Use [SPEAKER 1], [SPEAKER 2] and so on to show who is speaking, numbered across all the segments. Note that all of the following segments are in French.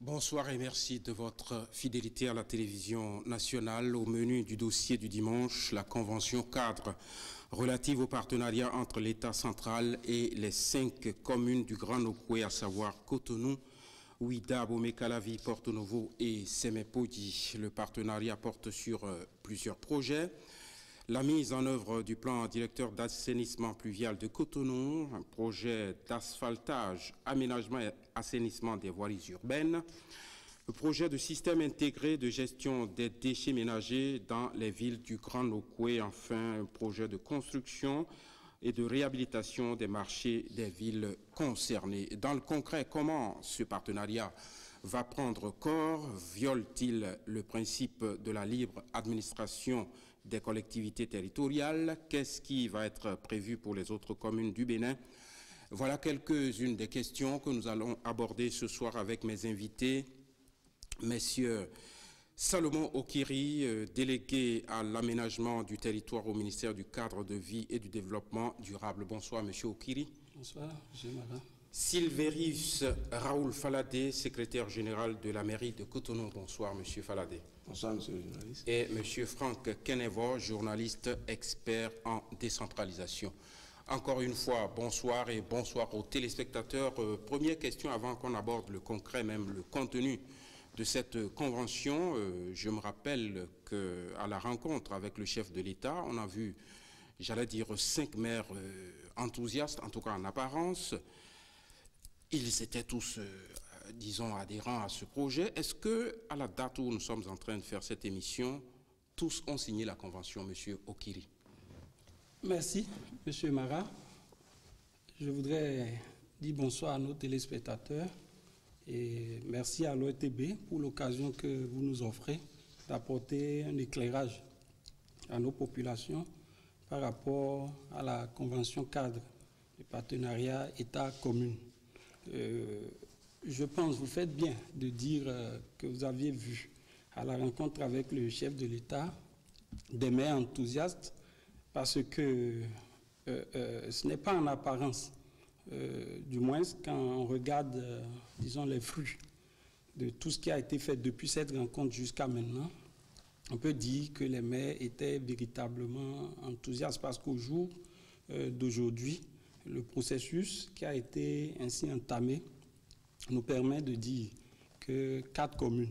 [SPEAKER 1] Bonsoir et merci de votre fidélité à la télévision nationale. Au menu du dossier du dimanche, la convention cadre relative au partenariat entre l'État central et les 5 communes du Grand Nokoué, à savoir Cotonou, Ouida, Bomé-Calavi, Porto Novo et Sémé-Podi. Le partenariat porte sur plusieurs projets. La mise en œuvre du plan directeur d'assainissement pluvial de Cotonou, un projet d'asphaltage, aménagement et assainissement des voiries urbaines, le projet de système intégré de gestion des déchets ménagers dans les villes du Grand Nokoué, enfin un projet de construction et de réhabilitation des marchés des villes concernées. Dans le concret, comment ce partenariat va prendre corps? Viole-t-il le principe de la libre administration des collectivités territoriales? Qu'est-ce qui va être prévu pour les autres communes du Bénin? Voilà quelques-unes des questions que nous allons aborder ce soir avec mes invités. Messieurs Salomon Okiri, délégué à l'aménagement du territoire au ministère du Cadre de vie et du développement durable. Bonsoir, monsieur Okiri.
[SPEAKER 2] Bonsoir, monsieur Mara.
[SPEAKER 1] Sylvérius Raoul Faladé, secrétaire général de la mairie de Cotonou. Bonsoir, monsieur Faladé.
[SPEAKER 3] Bonsoir, monsieur le journaliste.
[SPEAKER 1] Et monsieur Franck Kenevo, journaliste expert en décentralisation. Encore une fois, bonsoir et bonsoir aux téléspectateurs. Première question avant qu'on aborde le concret, même le contenu de cette convention. Je me rappelle qu'à la rencontre avec le chef de l'État, on a vu, j'allais dire, 5 maires enthousiastes, en tout cas en apparence. Ils étaient tous, disons, adhérents à ce projet. Est-ce que, à la date où nous sommes en train de faire cette émission, tous ont signé la convention, monsieur Okiri?
[SPEAKER 2] Merci, monsieur Mara. Je voudrais dire bonsoir à nos téléspectateurs et merci à l'OETB pour l'occasion que vous nous offrez d'apporter un éclairage à nos populations par rapport à la convention cadre du partenariat État-commune. Je pense, vous faites bien de dire que vous aviez vu à la rencontre avec le chef de l'État des maires enthousiastes parce que ce n'est pas en apparence, du moins quand on regarde, disons, les fruits de tout ce qui a été fait depuis cette rencontre jusqu'à maintenant, on peut dire que les maires étaient véritablement enthousiastes parce qu'au jour d'aujourd'hui, le processus qui a été ainsi entamé nous permet de dire que 4 communes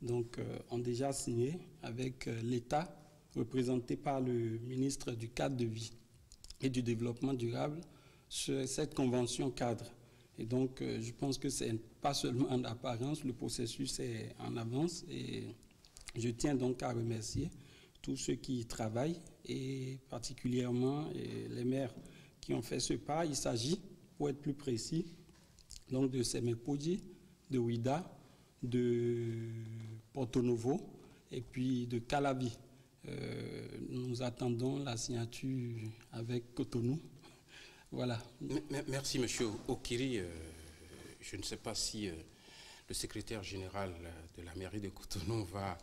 [SPEAKER 2] donc, ont déjà signé avec l'État, représenté par le ministre du Cadre de vie et du développement durable, sur cette convention cadre. Et donc, je pense que ce n'est pas seulement en apparence, le processus est en avance. Et je tiens donc à remercier tous ceux qui y travaillent, et particulièrement les maires qui ont fait ce pas. Il s'agit, pour être plus précis, donc de Sémé-Podi, de Ouida, de Porto Novo et puis de Calavi. Nous attendons la signature avec Cotonou. Voilà.
[SPEAKER 1] Merci, monsieur Okiri. Je ne sais pas si le secrétaire général de la mairie de Cotonou va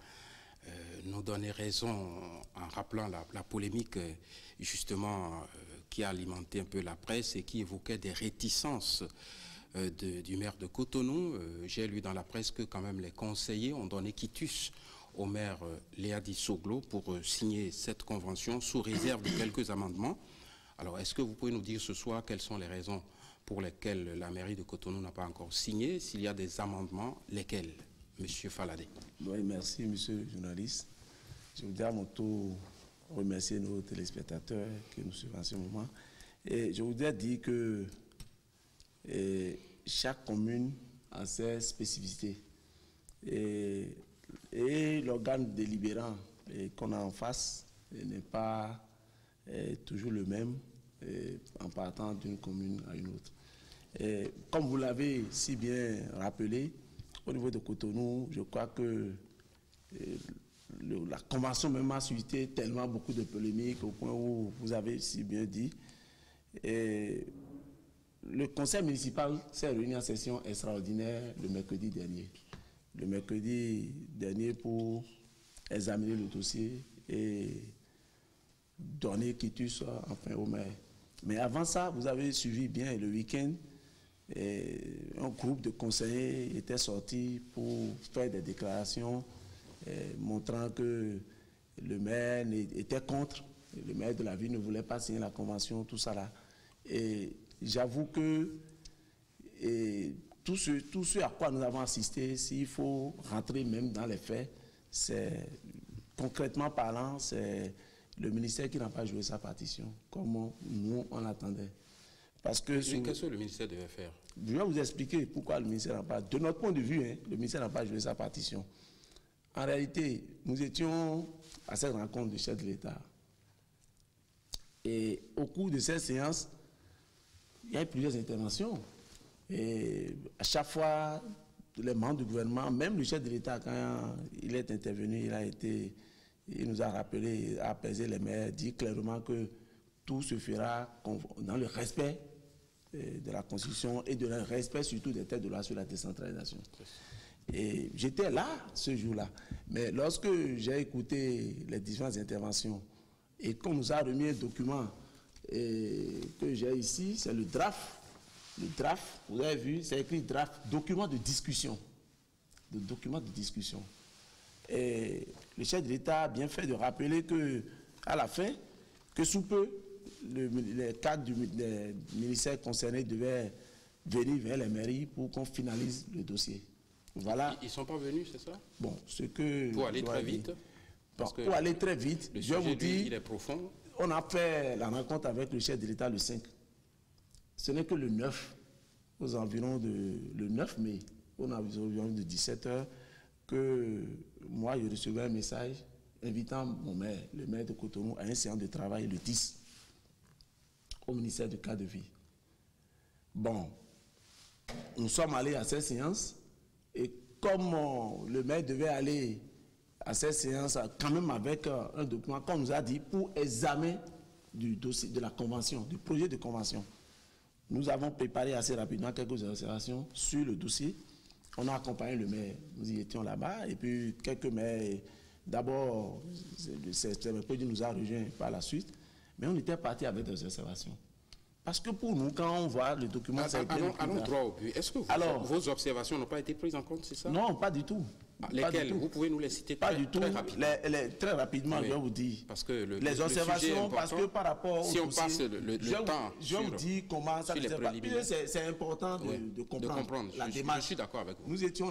[SPEAKER 1] nous donner raison en rappelant la polémique justement qui a alimenté un peu la presse et qui évoquait des réticences du maire de Cotonou. J'ai lu dans la presse que quand même les conseillers ont donné quitus au maire Léadi Soglo pour signer cette convention sous réserve de quelques amendements. Alors est-ce que vous pouvez nous dire ce soir quelles sont les raisons pour lesquelles la mairie de Cotonou n'a pas encore signé? S'il y a des amendements, lesquels? Monsieur Faladé.
[SPEAKER 3] Oui, merci, monsieur le journaliste. Je voudrais à mon tour remercier nos téléspectateurs qui nous suivent en ce moment. Et je voudrais dire que chaque commune a ses spécificités. Et l'organe délibérant qu'on a en face n'est pas toujours le même en partant d'une commune à une autre. Et comme vous l'avez si bien rappelé, au niveau de Cotonou, je crois que la convention même a suscité tellement beaucoup de polémiques au point où vous avez si bien dit. Et le conseil municipal s'est réuni en session extraordinaire le mercredi dernier. Le mercredi dernier pour examiner le dossier et donner quitus enfin au maire. Mais avant ça, vous avez suivi bien le week-end un groupe de conseillers était sorti pour faire des déclarations montrant que le maire était contre, le maire de la ville ne voulait pas signer la convention, tout ça là. Et j'avoue que tout ce à quoi nous avons assisté, s'il faut rentrer même dans les faits, c'est, concrètement parlant, c'est le ministère qui n'a pas joué sa partition, comme nous on l'attendait. Parce que
[SPEAKER 1] qu'est-ce que le ministère devait faire?
[SPEAKER 3] Je vais vous expliquer pourquoi le ministère n'a pas... De notre point de vue, hein, le ministère n'a pas joué sa partition. En réalité, nous étions à cette rencontre du chef de l'État. Et au cours de cette séance, il y a eu plusieurs interventions. Et à chaque fois, les membres du gouvernement, même le chef de l'État, quand il est intervenu, il nous a rappelé, a apaisé les maires, dit clairement que tout se fera dans le respect de la Constitution et de le respect surtout des textes de loi sur la décentralisation. Et j'étais là ce jour-là. Mais lorsque j'ai écouté les différentes interventions et qu'on nous a remis un document que j'ai ici, c'est le draft. Le draft, vous avez vu, c'est écrit draft, document de discussion. Le document de discussion. Et le chef de l'État a bien fait de rappeler qu'à la fin, que sous peu, les cadres du ministère concerné devaient venir vers les mairies pour qu'on finalise le dossier. Voilà.
[SPEAKER 1] Ils ne sont pas venus, c'est ça?
[SPEAKER 3] Bon, ce que...
[SPEAKER 1] Pour aller très vite.
[SPEAKER 3] Bon, pour aller très vite, je vous dis,
[SPEAKER 1] il est profond.
[SPEAKER 3] On a fait la rencontre avec le chef de l'État le 5. Ce n'est que le 9, aux environs de... Le 9 mai, aux environs de 17h, que moi, je recevais un message invitant mon maire, le maire de Cotonou, à une séance de travail le 10, au ministère du cadre de vie. Bon, nous sommes allés à cette séance, et comme le maire devait aller à cette séance, quand même avec un document, qu'on nous a dit, pour examen du dossier, de la convention, du projet de convention. Nous avons préparé assez rapidement quelques observations sur le dossier. On a accompagné le maire, nous y étions là-bas, et puis quelques maires, d'abord, le projet nous a rejoints par la suite, mais on était parti avec des observations. Parce que pour nous, quand on voit le document...
[SPEAKER 1] Allons droit au but. Est-ce que vos observations n'ont pas été prises en compte, c'est ça?
[SPEAKER 3] Non, pas du tout.
[SPEAKER 1] Lesquelles? Vous pouvez nous les citer très rapidement.
[SPEAKER 3] Très rapidement, oui. Je vais vous dire.
[SPEAKER 1] Parce que
[SPEAKER 3] les observations, parce que par rapport
[SPEAKER 1] si on passe le temps
[SPEAKER 3] je vous dis comment ça se passe. C'est important de comprendre la démarche.
[SPEAKER 1] Je suis d'accord avec vous.
[SPEAKER 3] Nous étions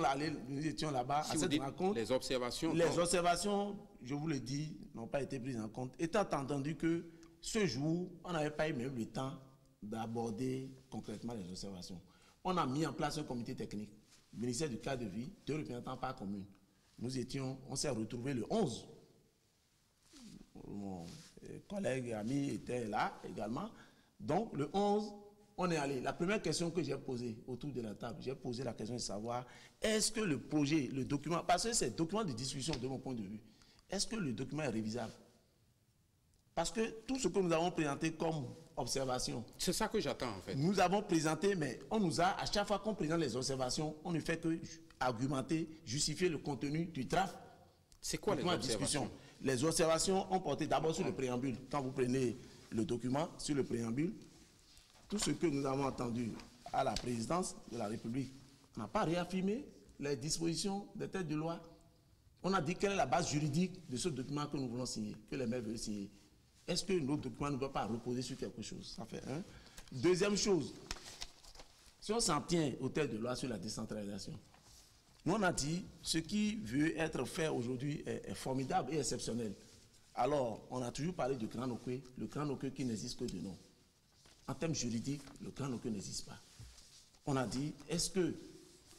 [SPEAKER 3] là-bas à cette rencontre.
[SPEAKER 1] Les observations,
[SPEAKER 3] je vous le dis, n'ont pas été prises en compte. Étant entendu que ce jour, on n'avait pas eu même le temps d'aborder concrètement les observations. On a mis en place un comité technique. Le ministère du cadre de vie, 2 représentants par commune. On s'est retrouvés le 11. Mon collègue et ami était là également. Donc, le 11, on est allé. La première question que j'ai posée autour de la table, j'ai posé la question de savoir, est-ce que le projet, le document, parce que c'est le document de discussion de mon point de vue, est-ce que le document est révisable? Parce que tout ce que nous avons présenté comme observation...
[SPEAKER 1] C'est ça que j'attends en fait.
[SPEAKER 3] Nous avons présenté, mais on nous a, à chaque fois qu'on présente les observations, on ne fait que argumenter, justifier le contenu du draft.
[SPEAKER 1] C'est quoi les observations?
[SPEAKER 3] Les observations ont porté d'abord sur le préambule. Quand vous prenez le document, sur le préambule, tout ce que nous avons entendu à la présidence de la République, on n'a pas réaffirmé les dispositions des textes de loi. On a dit quelle est la base juridique de ce document que nous voulons signer, que les maires veulent signer. Est-ce que notre document ne doit pas reposer sur quelque chose? Ça fait un. Deuxième chose, si on s'en tient au texte de loi sur la décentralisation, nous on a dit ce qui veut être fait aujourd'hui est formidable et exceptionnel. Alors, on a toujours parlé du Grand Nokwe, le Grand Nokwe qui n'existe que de nom. En termes juridiques, le Grand Nokwe n'existe pas. On a dit, est-ce que,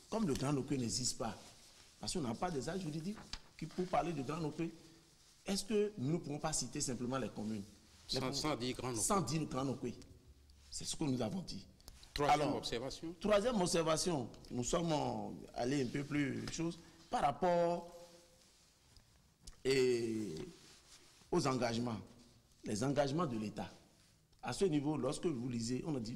[SPEAKER 3] comme le Grand Nokwe n'existe pas, parce qu'on n'a pas des actes juridiques pour parler de Grand Nokwe, est-ce que nous ne pouvons pas citer simplement les communes?
[SPEAKER 1] Sans dire Grand Nokwe.
[SPEAKER 3] Sans dire Grand Nokwe. C'est ce que nous avons dit.
[SPEAKER 1] Troisième observation.
[SPEAKER 3] Troisième observation, nous sommes allés un peu plus chose par rapport aux engagements. Les engagements de l'État. À ce niveau, lorsque vous lisez, on a dit,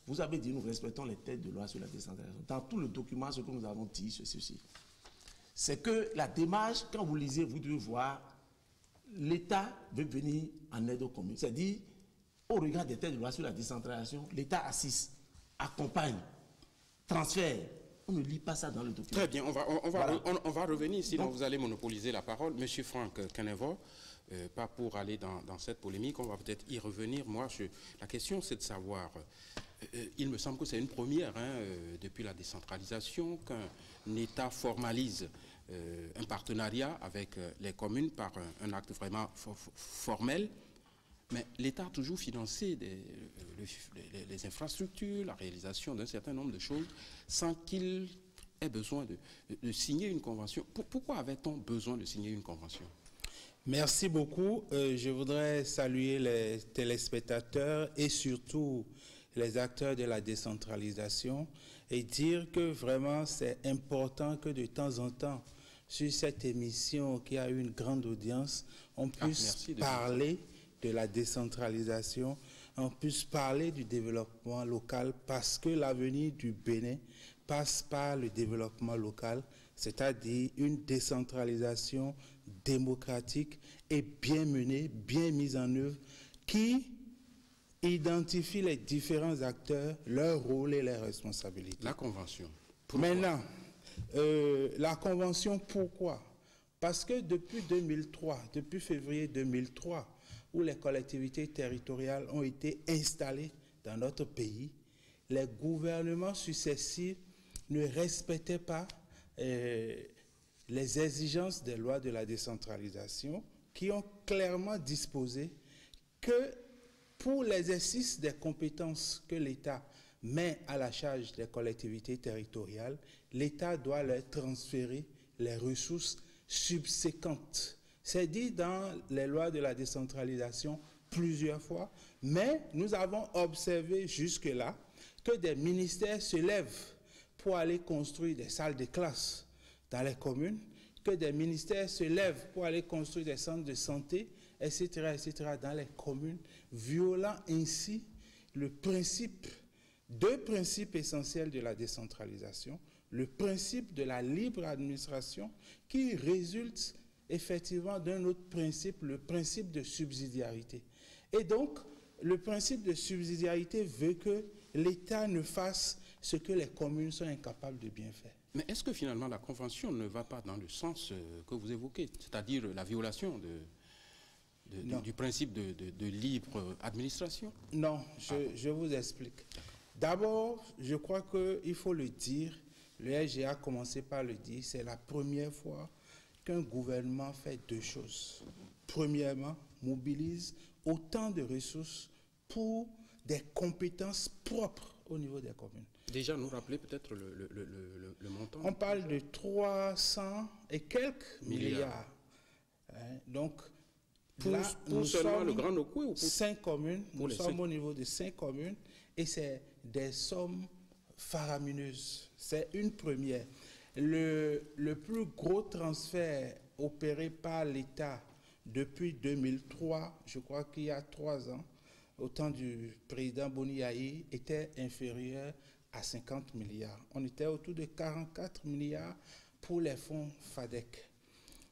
[SPEAKER 3] vous avez dit, nous respectons les textes de loi sur la décentralisation. Dans tout le document, ce que nous avons dit, c'est ceci. C'est que la démarche, quand vous lisez, vous devez voir, l'État veut venir en aide aux communes. C'est-à-dire, au regard des textes de loi sur la décentralisation, l'État assiste. accompagne, transfère. On ne lit pas ça dans le document.
[SPEAKER 1] Très bien, on va revenir, sinon vous allez monopoliser la parole. Monsieur Franck Kenevo, pas pour aller dans cette polémique, on va peut-être y revenir. Moi, la question, c'est de savoir, il me semble que c'est une première, depuis la décentralisation, qu'un État formalise un partenariat avec les communes par un acte vraiment formel. Mais l'État a toujours financé les infrastructures, la réalisation d'un certain nombre de choses, sans qu'il ait besoin de signer une convention. Pourquoi avait-on besoin de signer une convention?
[SPEAKER 4] Merci beaucoup. Je voudrais saluer les téléspectateurs et surtout les acteurs de la décentralisation et dire que vraiment c'est important que de temps en temps, sur cette émission qui a eu une grande audience, on puisse parler de la décentralisation, on puisse parler du développement local parce que l'avenir du Bénin passe par le développement local, c'est-à-dire une décentralisation démocratique et bien menée, bien mise en œuvre, qui identifie les différents acteurs, leur rôle et leurs responsabilités.
[SPEAKER 1] La convention.
[SPEAKER 4] Maintenant, la convention, pourquoi? Parce que depuis 2003, depuis février 2003, où les collectivités territoriales ont été installées dans notre pays, les gouvernements successifs ne respectaient pas les exigences des lois de la décentralisation qui ont clairement disposé que pour l'exercice des compétences que l'État met à la charge des collectivités territoriales, l'État doit leur transférer les ressources subséquentes. C'est dit dans les lois de la décentralisation plusieurs fois, mais nous avons observé jusque-là que des ministères se lèvent pour aller construire des salles de classe dans les communes, que des ministères se lèvent pour aller construire des centres de santé, etc., etc., dans les communes, violant ainsi le principe, deux principes essentiels de la décentralisation, le principe de la libre administration qui résulte effectivement d'un autre principe, le principe de subsidiarité. Et donc, le principe de subsidiarité veut que l'État ne fasse ce que les communes sont incapables de bien faire.
[SPEAKER 1] Mais est-ce que finalement la Convention ne va pas dans le sens que vous évoquez, c'est-à-dire la violation du principe de libre administration?
[SPEAKER 4] Non, je vous explique. D'abord, je crois qu'il faut le dire, le SGA a commencé par le dire, c'est la première fois qu'un gouvernement fait deux choses. Premièrement, mobilise autant de ressources pour des compétences propres au niveau des communes.
[SPEAKER 1] Déjà, nous rappeler peut-être le montant.
[SPEAKER 4] On parle de 300 et quelques milliards. Donc,
[SPEAKER 1] pour seulement le Grand Nokoué ou pour
[SPEAKER 4] 5 communes, nous sommes au niveau de 5 communes et c'est des sommes faramineuses. C'est une première. Le plus gros transfert opéré par l'État depuis 2003, je crois qu'il y a 3 ans, au temps du président Boni Yahi, était inférieur à 50 milliards. On était autour de 44 milliards pour les fonds FADEC.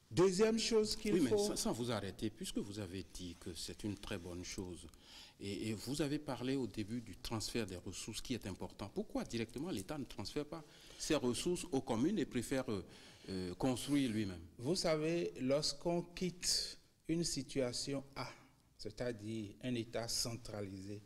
[SPEAKER 4] Deuxième chose qu'il faut...
[SPEAKER 1] mais sans vous arrêter, puisque vous avez dit que c'est une très bonne chose, et vous avez parlé au début du transfert des ressources qui est important. Pourquoi directement l'État ne transfère pas ses ressources aux communes et préfère construire lui-même?
[SPEAKER 4] Vous savez, lorsqu'on quitte une situation A, c'est-à-dire un État centralisé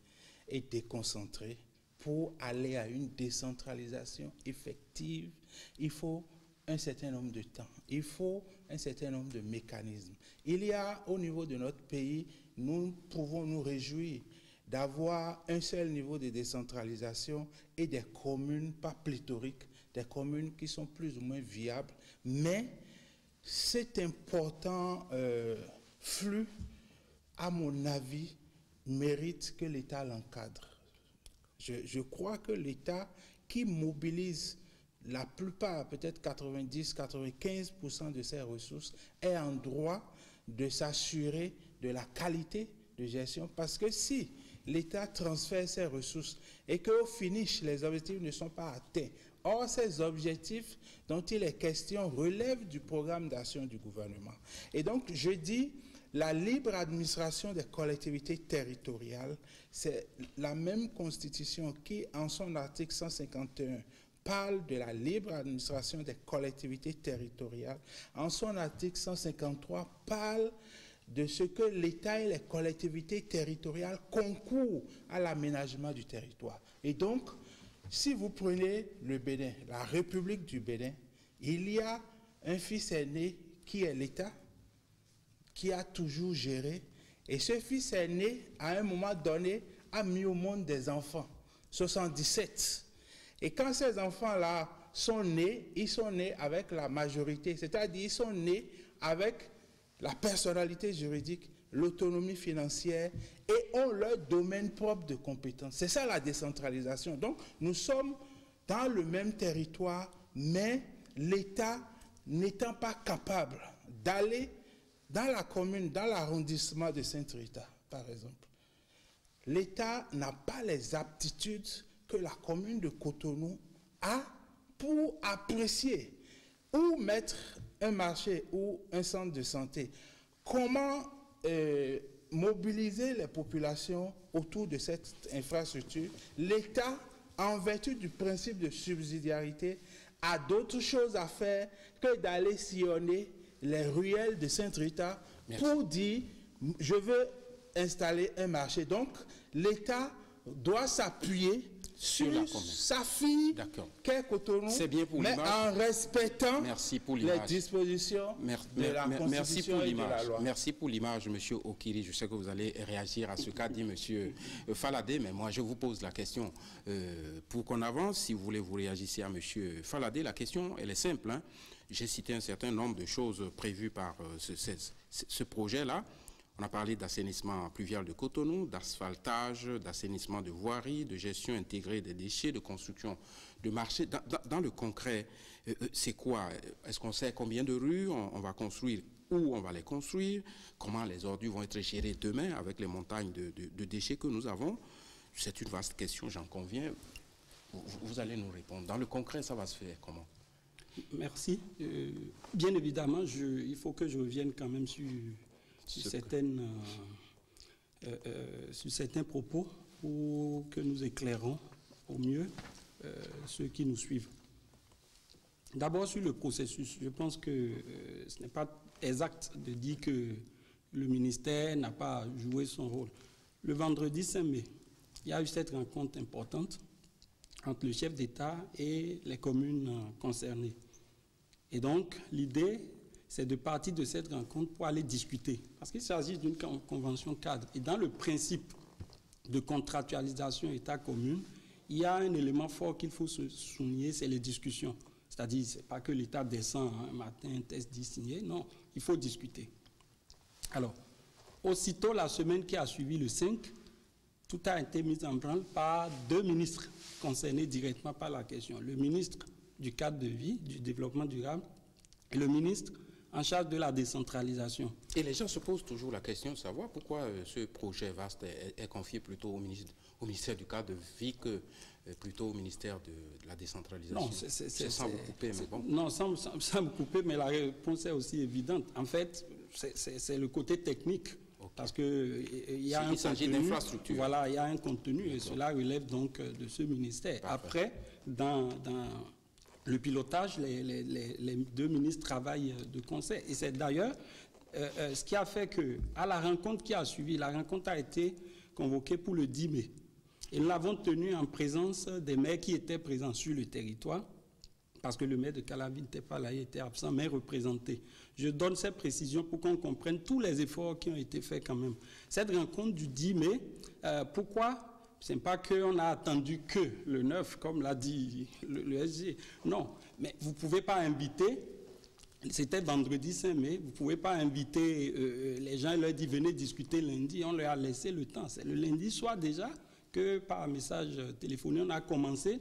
[SPEAKER 4] et déconcentré, pour aller à une décentralisation effective, il faut un certain nombre de temps, il faut un certain nombre de mécanismes. Il y a au niveau de notre pays, nous pouvons nous réjouir d'avoir un seul niveau de décentralisation et des communes pas pléthoriques, des communes qui sont plus ou moins viables, mais cet important flux, à mon avis, mérite que l'État l'encadre. Je crois que l'État qui mobilise la plupart, peut-être 90-95% de ses ressources, est en droit de s'assurer de la qualité de gestion. Parce que si l'État transfère ses ressources et qu'au finish, les objectifs ne sont pas atteints, or ces objectifs dont il est question relèvent du programme d'action du gouvernement. Et donc, je dis, la libre administration des collectivités territoriales, c'est la même constitution qui, en son article 151, parle de la libre administration des collectivités territoriales. En son article 153, parle de ce que l'État et les collectivités territoriales concourent à l'aménagement du territoire. Et donc, si vous prenez le Bénin, la République du Bénin, il y a un fils aîné qui est l'État, qui a toujours géré. Et ce fils aîné, à un moment donné, a mis au monde des enfants, 77. Et quand ces enfants-là sont nés, ils sont nés avec la majorité, c'est-à-dire ils sont nés avec la personnalité juridique, l'autonomie financière et ont leur domaine propre de compétences. C'est ça la décentralisation. Donc, nous sommes dans le même territoire, mais l'État n'étant pas capable d'aller dans la commune, dans l'arrondissement de Sainte-Rita, par exemple, l'État n'a pas les aptitudes que la commune de Cotonou a pour apprécier où mettre un marché ou un centre de santé. Comment mobiliser les populations autour de cette infrastructure? L'État, en vertu du principe de subsidiarité, a d'autres choses à faire que d'aller sillonner les ruelles de Sainte-Rita pour dire « je veux installer un marché ». Donc, l'État doit s'appuyer sur sa fille qu'est Cotonou, mais en respectant les dispositions de la Constitution et de la loi.
[SPEAKER 1] Merci pour l'image, M. Okiri. Je sais que vous allez réagir à ce qu'a dit M. Faladé, mais moi je vous pose la question. Pour qu'on avance, si vous voulez vous réagissez à M. Faladé, la question elle est simple. Hein. J'ai cité un certain nombre de choses prévues par ce projet-là. On a parlé d'assainissement pluvial de Cotonou, d'asphaltage, d'assainissement de voiries, de gestion intégrée des déchets, de construction de marchés. Dans le concret, c'est quoi? Est-ce qu'on sait combien de rues on va construire? Où on va les construire? Comment les ordures vont être gérées demain avec les montagnes de déchets que nous avons? C'est une vaste question, j'en conviens. Vous allez nous répondre. Dans le concret, ça va se faire comment?
[SPEAKER 2] Merci. Bien évidemment, il faut que je revienne quand même sur certains propos pour que nous éclairons au mieux ceux qui nous suivent. D'abord sur le processus, je pense que ce n'est pas exact de dire que le ministère n'a pas joué son rôle. Le vendredi 5 mai, il y a eu cette rencontre importante entre le chef d'État et les communes concernées. Et donc l'idée, c'est de partir de cette rencontre pour aller discuter. Parce qu'il s'agit d'une convention cadre. Et dans le principe de contractualisation État-commune, il y a un élément fort qu'il faut souligner, c'est les discussions. C'est-à-dire, ce n'est pas que l'État descend un matin, un test dit signé, non, il faut discuter. Alors, aussitôt la semaine qui a suivi le 5, tout a été mis en branle par deux ministres concernés directement par la question. Le ministre du cadre de vie, du développement durable, et le ministre en charge de la décentralisation.
[SPEAKER 1] Et les gens se posent toujours la question de savoir pourquoi ce projet vaste est confié plutôt au ministère du cadre de vie que plutôt au ministère de la décentralisation.
[SPEAKER 2] Non, c'est
[SPEAKER 1] sans vous couper, mais bon.
[SPEAKER 2] Non, sans me couper, mais la réponse est aussi évidente. En fait, c'est le côté technique. Okay. Parce qu'il y a un contenu. Il s'agit d'infrastructures. Voilà, il y a un contenu et cela relève donc de ce ministère. Parfait. Après, dans le pilotage, les deux ministres travaillent de concert. Et c'est d'ailleurs ce qui a fait qu'à la rencontre qui a suivi, la rencontre a été convoquée pour le 10 mai. Et nous l'avons tenue en présence des maires qui étaient présents sur le territoire, parce que le maire de Calavi n'était pas là, il était absent, mais représenté. Je donne ces précisions pour qu'on comprenne tous les efforts qui ont été faits quand même. Cette rencontre du 10 mai, pourquoi ? Ce n'est pas qu'on a attendu que le 9, comme l'a dit le SG. Non, mais vous ne pouvez pas inviter, c'était vendredi 5 mai, vous ne pouvez pas inviter les gens et leur dire venez discuter lundi. On leur a laissé le temps. C'est le lundi soir déjà que par message téléphonique, on a commencé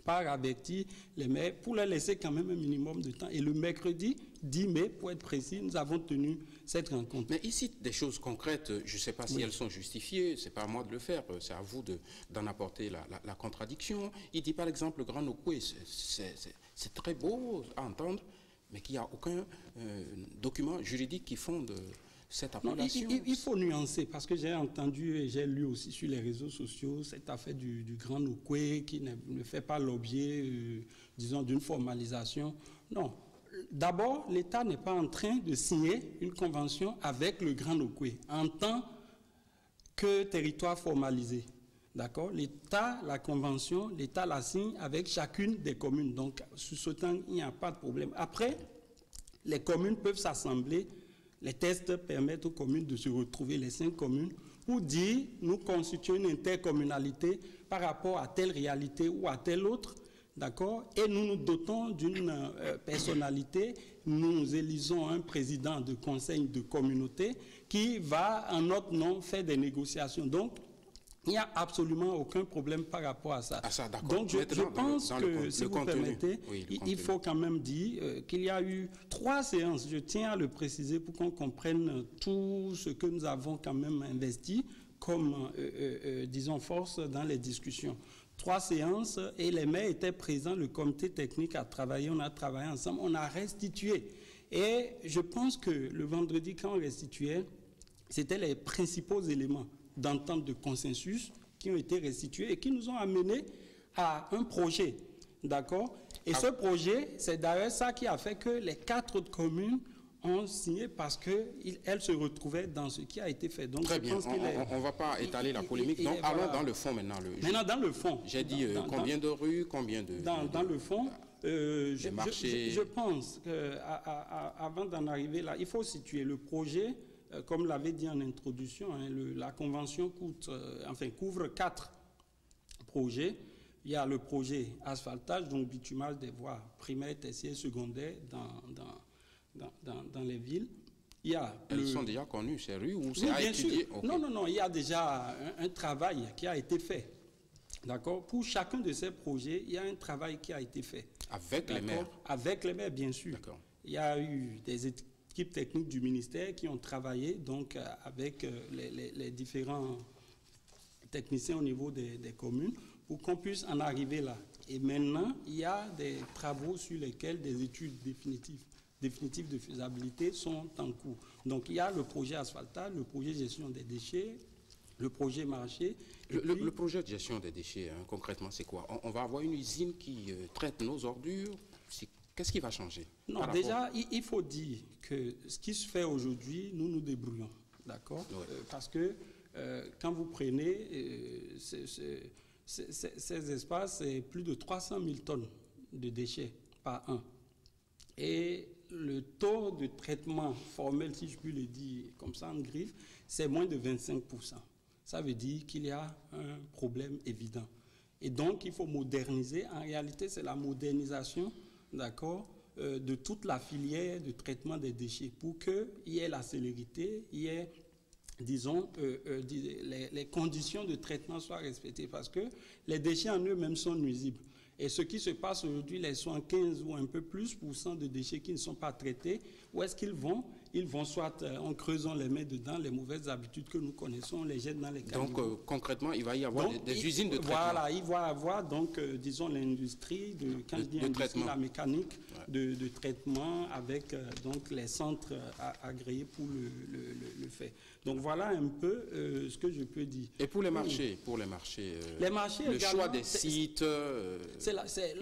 [SPEAKER 2] par avertir les maires pour leur laisser quand même un minimum de temps. Et le mercredi 10 mai, pour être précis, nous avons tenu cette rencontre.
[SPEAKER 1] Mais ici, des choses concrètes, je ne sais pas si elles sont justifiées, ce n'est pas à moi de le faire, c'est à vous d'en apporter la contradiction. Il dit par exemple le Grand Nokoué, c'est très beau à entendre, mais qu'il n'y a aucun document juridique qui fonde cette
[SPEAKER 2] Non,
[SPEAKER 1] appellation?
[SPEAKER 2] il faut nuancer, parce que j'ai entendu et j'ai lu aussi sur les réseaux sociaux cette affaire du Grand Nokoué qui ne fait pas l'objet, disons, d'une formalisation. Non. D'abord, l'État n'est pas en train de signer une convention avec le Grand Nokoué en tant que territoire formalisé. D'accord? L'État, la convention, l'État la signe avec chacune des communes. Donc, sur ce temps, il n'y a pas de problème. Après, les communes peuvent s'assembler. Les tests permettent aux communes de se retrouver, les 5 communes, pour dire nous constituons une intercommunalité par rapport à telle réalité ou à telle autre. D'accord? Et nous nous dotons d'une personnalité. Nous élisons un président de conseil de communauté qui va, en notre nom, faire des négociations. Donc, il n'y a absolument aucun problème par rapport à ça. Donc, je pense que, si vous permettez, il faut quand même dire qu'il y a eu 3 séances. Je tiens à le préciser pour qu'on comprenne tout ce que nous avons quand même investi comme, disons, force dans les discussions. 3 séances et les maires étaient présents, le comité technique a travaillé, on a travaillé ensemble, on a restitué. Et je pense que le vendredi, quand on restituait, c'était les principaux éléments d'entente de consensus qui ont été restitués et qui nous ont amenés à un projet, d'accord? Et ce projet, c'est d'ailleurs ça qui a fait que les 4 autres communes ont signé parce qu'elles se retrouvaient dans ce qui a été fait. Donc,
[SPEAKER 1] très bien, on ne va pas étaler la polémique. Donc, allons dans le fond maintenant.
[SPEAKER 2] Maintenant, dans le fond.
[SPEAKER 1] J'ai dit combien de rues, combien de...
[SPEAKER 2] Dans le fond,
[SPEAKER 1] je
[SPEAKER 2] pense qu'avant d'en arriver là, il faut situer le projet. Comme l'avait dit en introduction, hein, la convention couvre 4 projets. Il y a le projet asphaltage, donc bitumage des voies primaires, tertiaires, secondaires dans les villes.
[SPEAKER 1] Elles sont déjà connues, ces rues, ou c'est
[SPEAKER 2] oui,
[SPEAKER 1] à étudier?
[SPEAKER 2] Okay. Non, il y a déjà un travail qui a été fait. D'accord? Pour chacun de ces projets, il y a un travail qui a été fait.
[SPEAKER 1] Avec les maires?
[SPEAKER 2] Avec les maires, bien sûr. Il y a eu des équipes techniques du ministère qui ont travaillé donc, avec les différents techniciens au niveau des communes pour qu'on puisse en arriver là. Et maintenant, il y a des travaux sur lesquels des études définitives de faisabilité sont en cours. Donc, il y a le projet asphaltage, le projet gestion des déchets, le projet marché.
[SPEAKER 1] Le projet de gestion des déchets, hein, concrètement, c'est quoi? On va avoir une usine qui traite nos ordures. Qu'est-ce qui va changer?
[SPEAKER 2] Non, déjà, il faut dire que ce qui se fait aujourd'hui, nous nous débrouillons. D'accord? Oui. Parce que quand vous prenez ces espaces, c'est plus de 300 000 tonnes de déchets par an. Et le taux de traitement formel, si je puis le dire comme ça en griffe, c'est moins de 25%. Ça veut dire qu'il y a un problème évident. Et donc, il faut moderniser. En réalité, c'est la modernisation, d'accord, de toute la filière de traitement des déchets pour qu'il y ait la célérité, il y ait, disons, les conditions de traitement soient respectées parce que les déchets en eux-mêmes sont nuisibles. Et ce qui se passe aujourd'hui, les 75 ou un peu plus % de déchets qui ne sont pas traités, où est-ce qu'ils vont? Ils vont soit en creusant les mains dedans, les mauvaises habitudes que nous connaissons, on les jette dans les caniveaux.
[SPEAKER 1] Donc concrètement, il va y avoir des usines de traitement.
[SPEAKER 2] Voilà, il va y avoir donc, disons, l'industrie, la mécanique de traitement avec donc les centres agréés pour le faire. Donc voilà un peu ce que je peux dire.
[SPEAKER 1] Et pour les marchés, le choix des sites,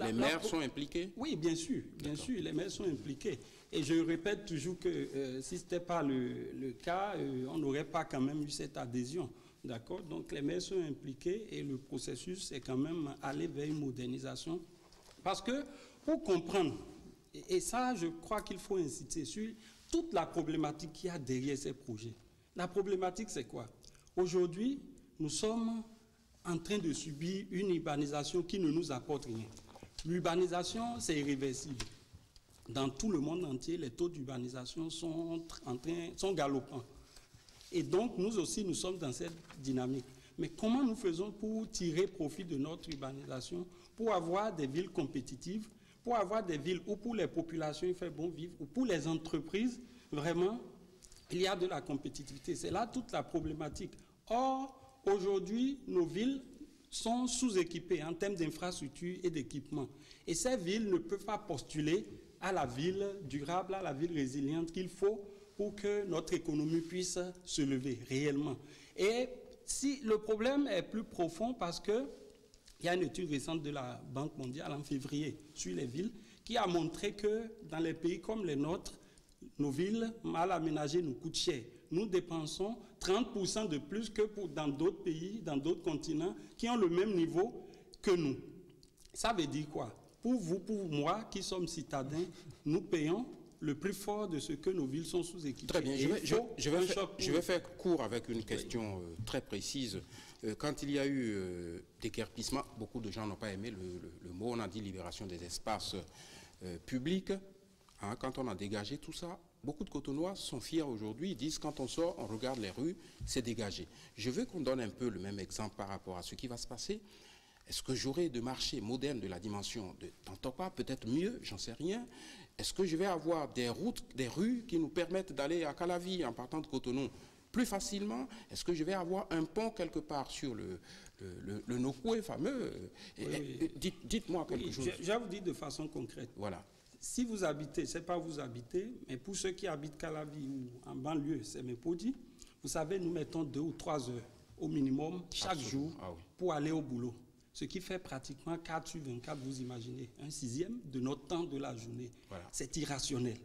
[SPEAKER 1] les maires sont impliqués?
[SPEAKER 2] Oui, bien sûr, les maires sont impliqués. Et je répète toujours que si ce n'était pas le cas, on n'aurait pas quand même eu cette adhésion. D'accord? Donc les maires sont impliqués et le processus est quand même aller vers une modernisation. Parce que pour comprendre, et ça je crois qu'il faut insister sur toute la problématique qu'il y a derrière ces projets. La problématique c'est quoi? Aujourd'hui, nous sommes en train de subir une urbanisation qui ne nous apporte rien. L'urbanisation, c'est irréversible. Dans tout le monde entier, les taux d'urbanisation sont galopants. Et donc, nous aussi, nous sommes dans cette dynamique. Mais comment nous faisons pour tirer profit de notre urbanisation, pour avoir des villes compétitives, pour avoir des villes où pour les populations il fait bon vivre, ou pour les entreprises, vraiment, il y a de la compétitivité. C'est là toute la problématique. Or, aujourd'hui, nos villes sont sous-équipées en termes d'infrastructures et d'équipements. Et ces villes ne peuvent pas postuler à la ville durable, à la ville résiliente qu'il faut pour que notre économie puisse se lever réellement. Et si le problème est plus profond parce que il y a une étude récente de la Banque mondiale en février sur les villes qui a montré que dans les pays comme les nôtres, nos villes mal aménagées nous coûtent cher. Nous dépensons 30% de plus que dans d'autres pays, dans d'autres continents qui ont le même niveau que nous. Ça veut dire quoi? Pour vous, pour moi, qui sommes citadins, nous payons le plus fort de ce que nos villes sont sous-équipées.
[SPEAKER 1] Très bien, je vais faire court avec une question très précise. Quand il y a eu déguerpissement, beaucoup de gens n'ont pas aimé le mot, on a dit libération des espaces publics. Hein, quand on a dégagé tout ça, beaucoup de Cotonois sont fiers aujourd'hui, ils disent quand on sort, on regarde les rues, c'est dégagé. Je veux qu'on donne un peu le même exemple par rapport à ce qui va se passer. Est-ce que j'aurai de marché moderne de la dimension de Tantopa, peut-être mieux, j'en sais rien. Est-ce que je vais avoir des routes, des rues qui nous permettent d'aller à Calavi en partant de Cotonou plus facilement? Est-ce que je vais avoir un pont quelque part sur le Nokoué fameux?
[SPEAKER 2] Oui.
[SPEAKER 1] Dites-moi quelque chose.
[SPEAKER 2] Je vais vous dire de façon concrète.
[SPEAKER 1] Voilà.
[SPEAKER 2] Si vous habitez, c'est pas vous habitez, mais pour ceux qui habitent Calavi ou en banlieue, c'est Mepodi, vous savez, nous mettons 2 ou 3 heures au minimum chaque jour pour aller au boulot. Ce qui fait pratiquement 4 sur 24, vous imaginez, 1/6 de notre temps de la journée. Voilà. C'est irrationnel.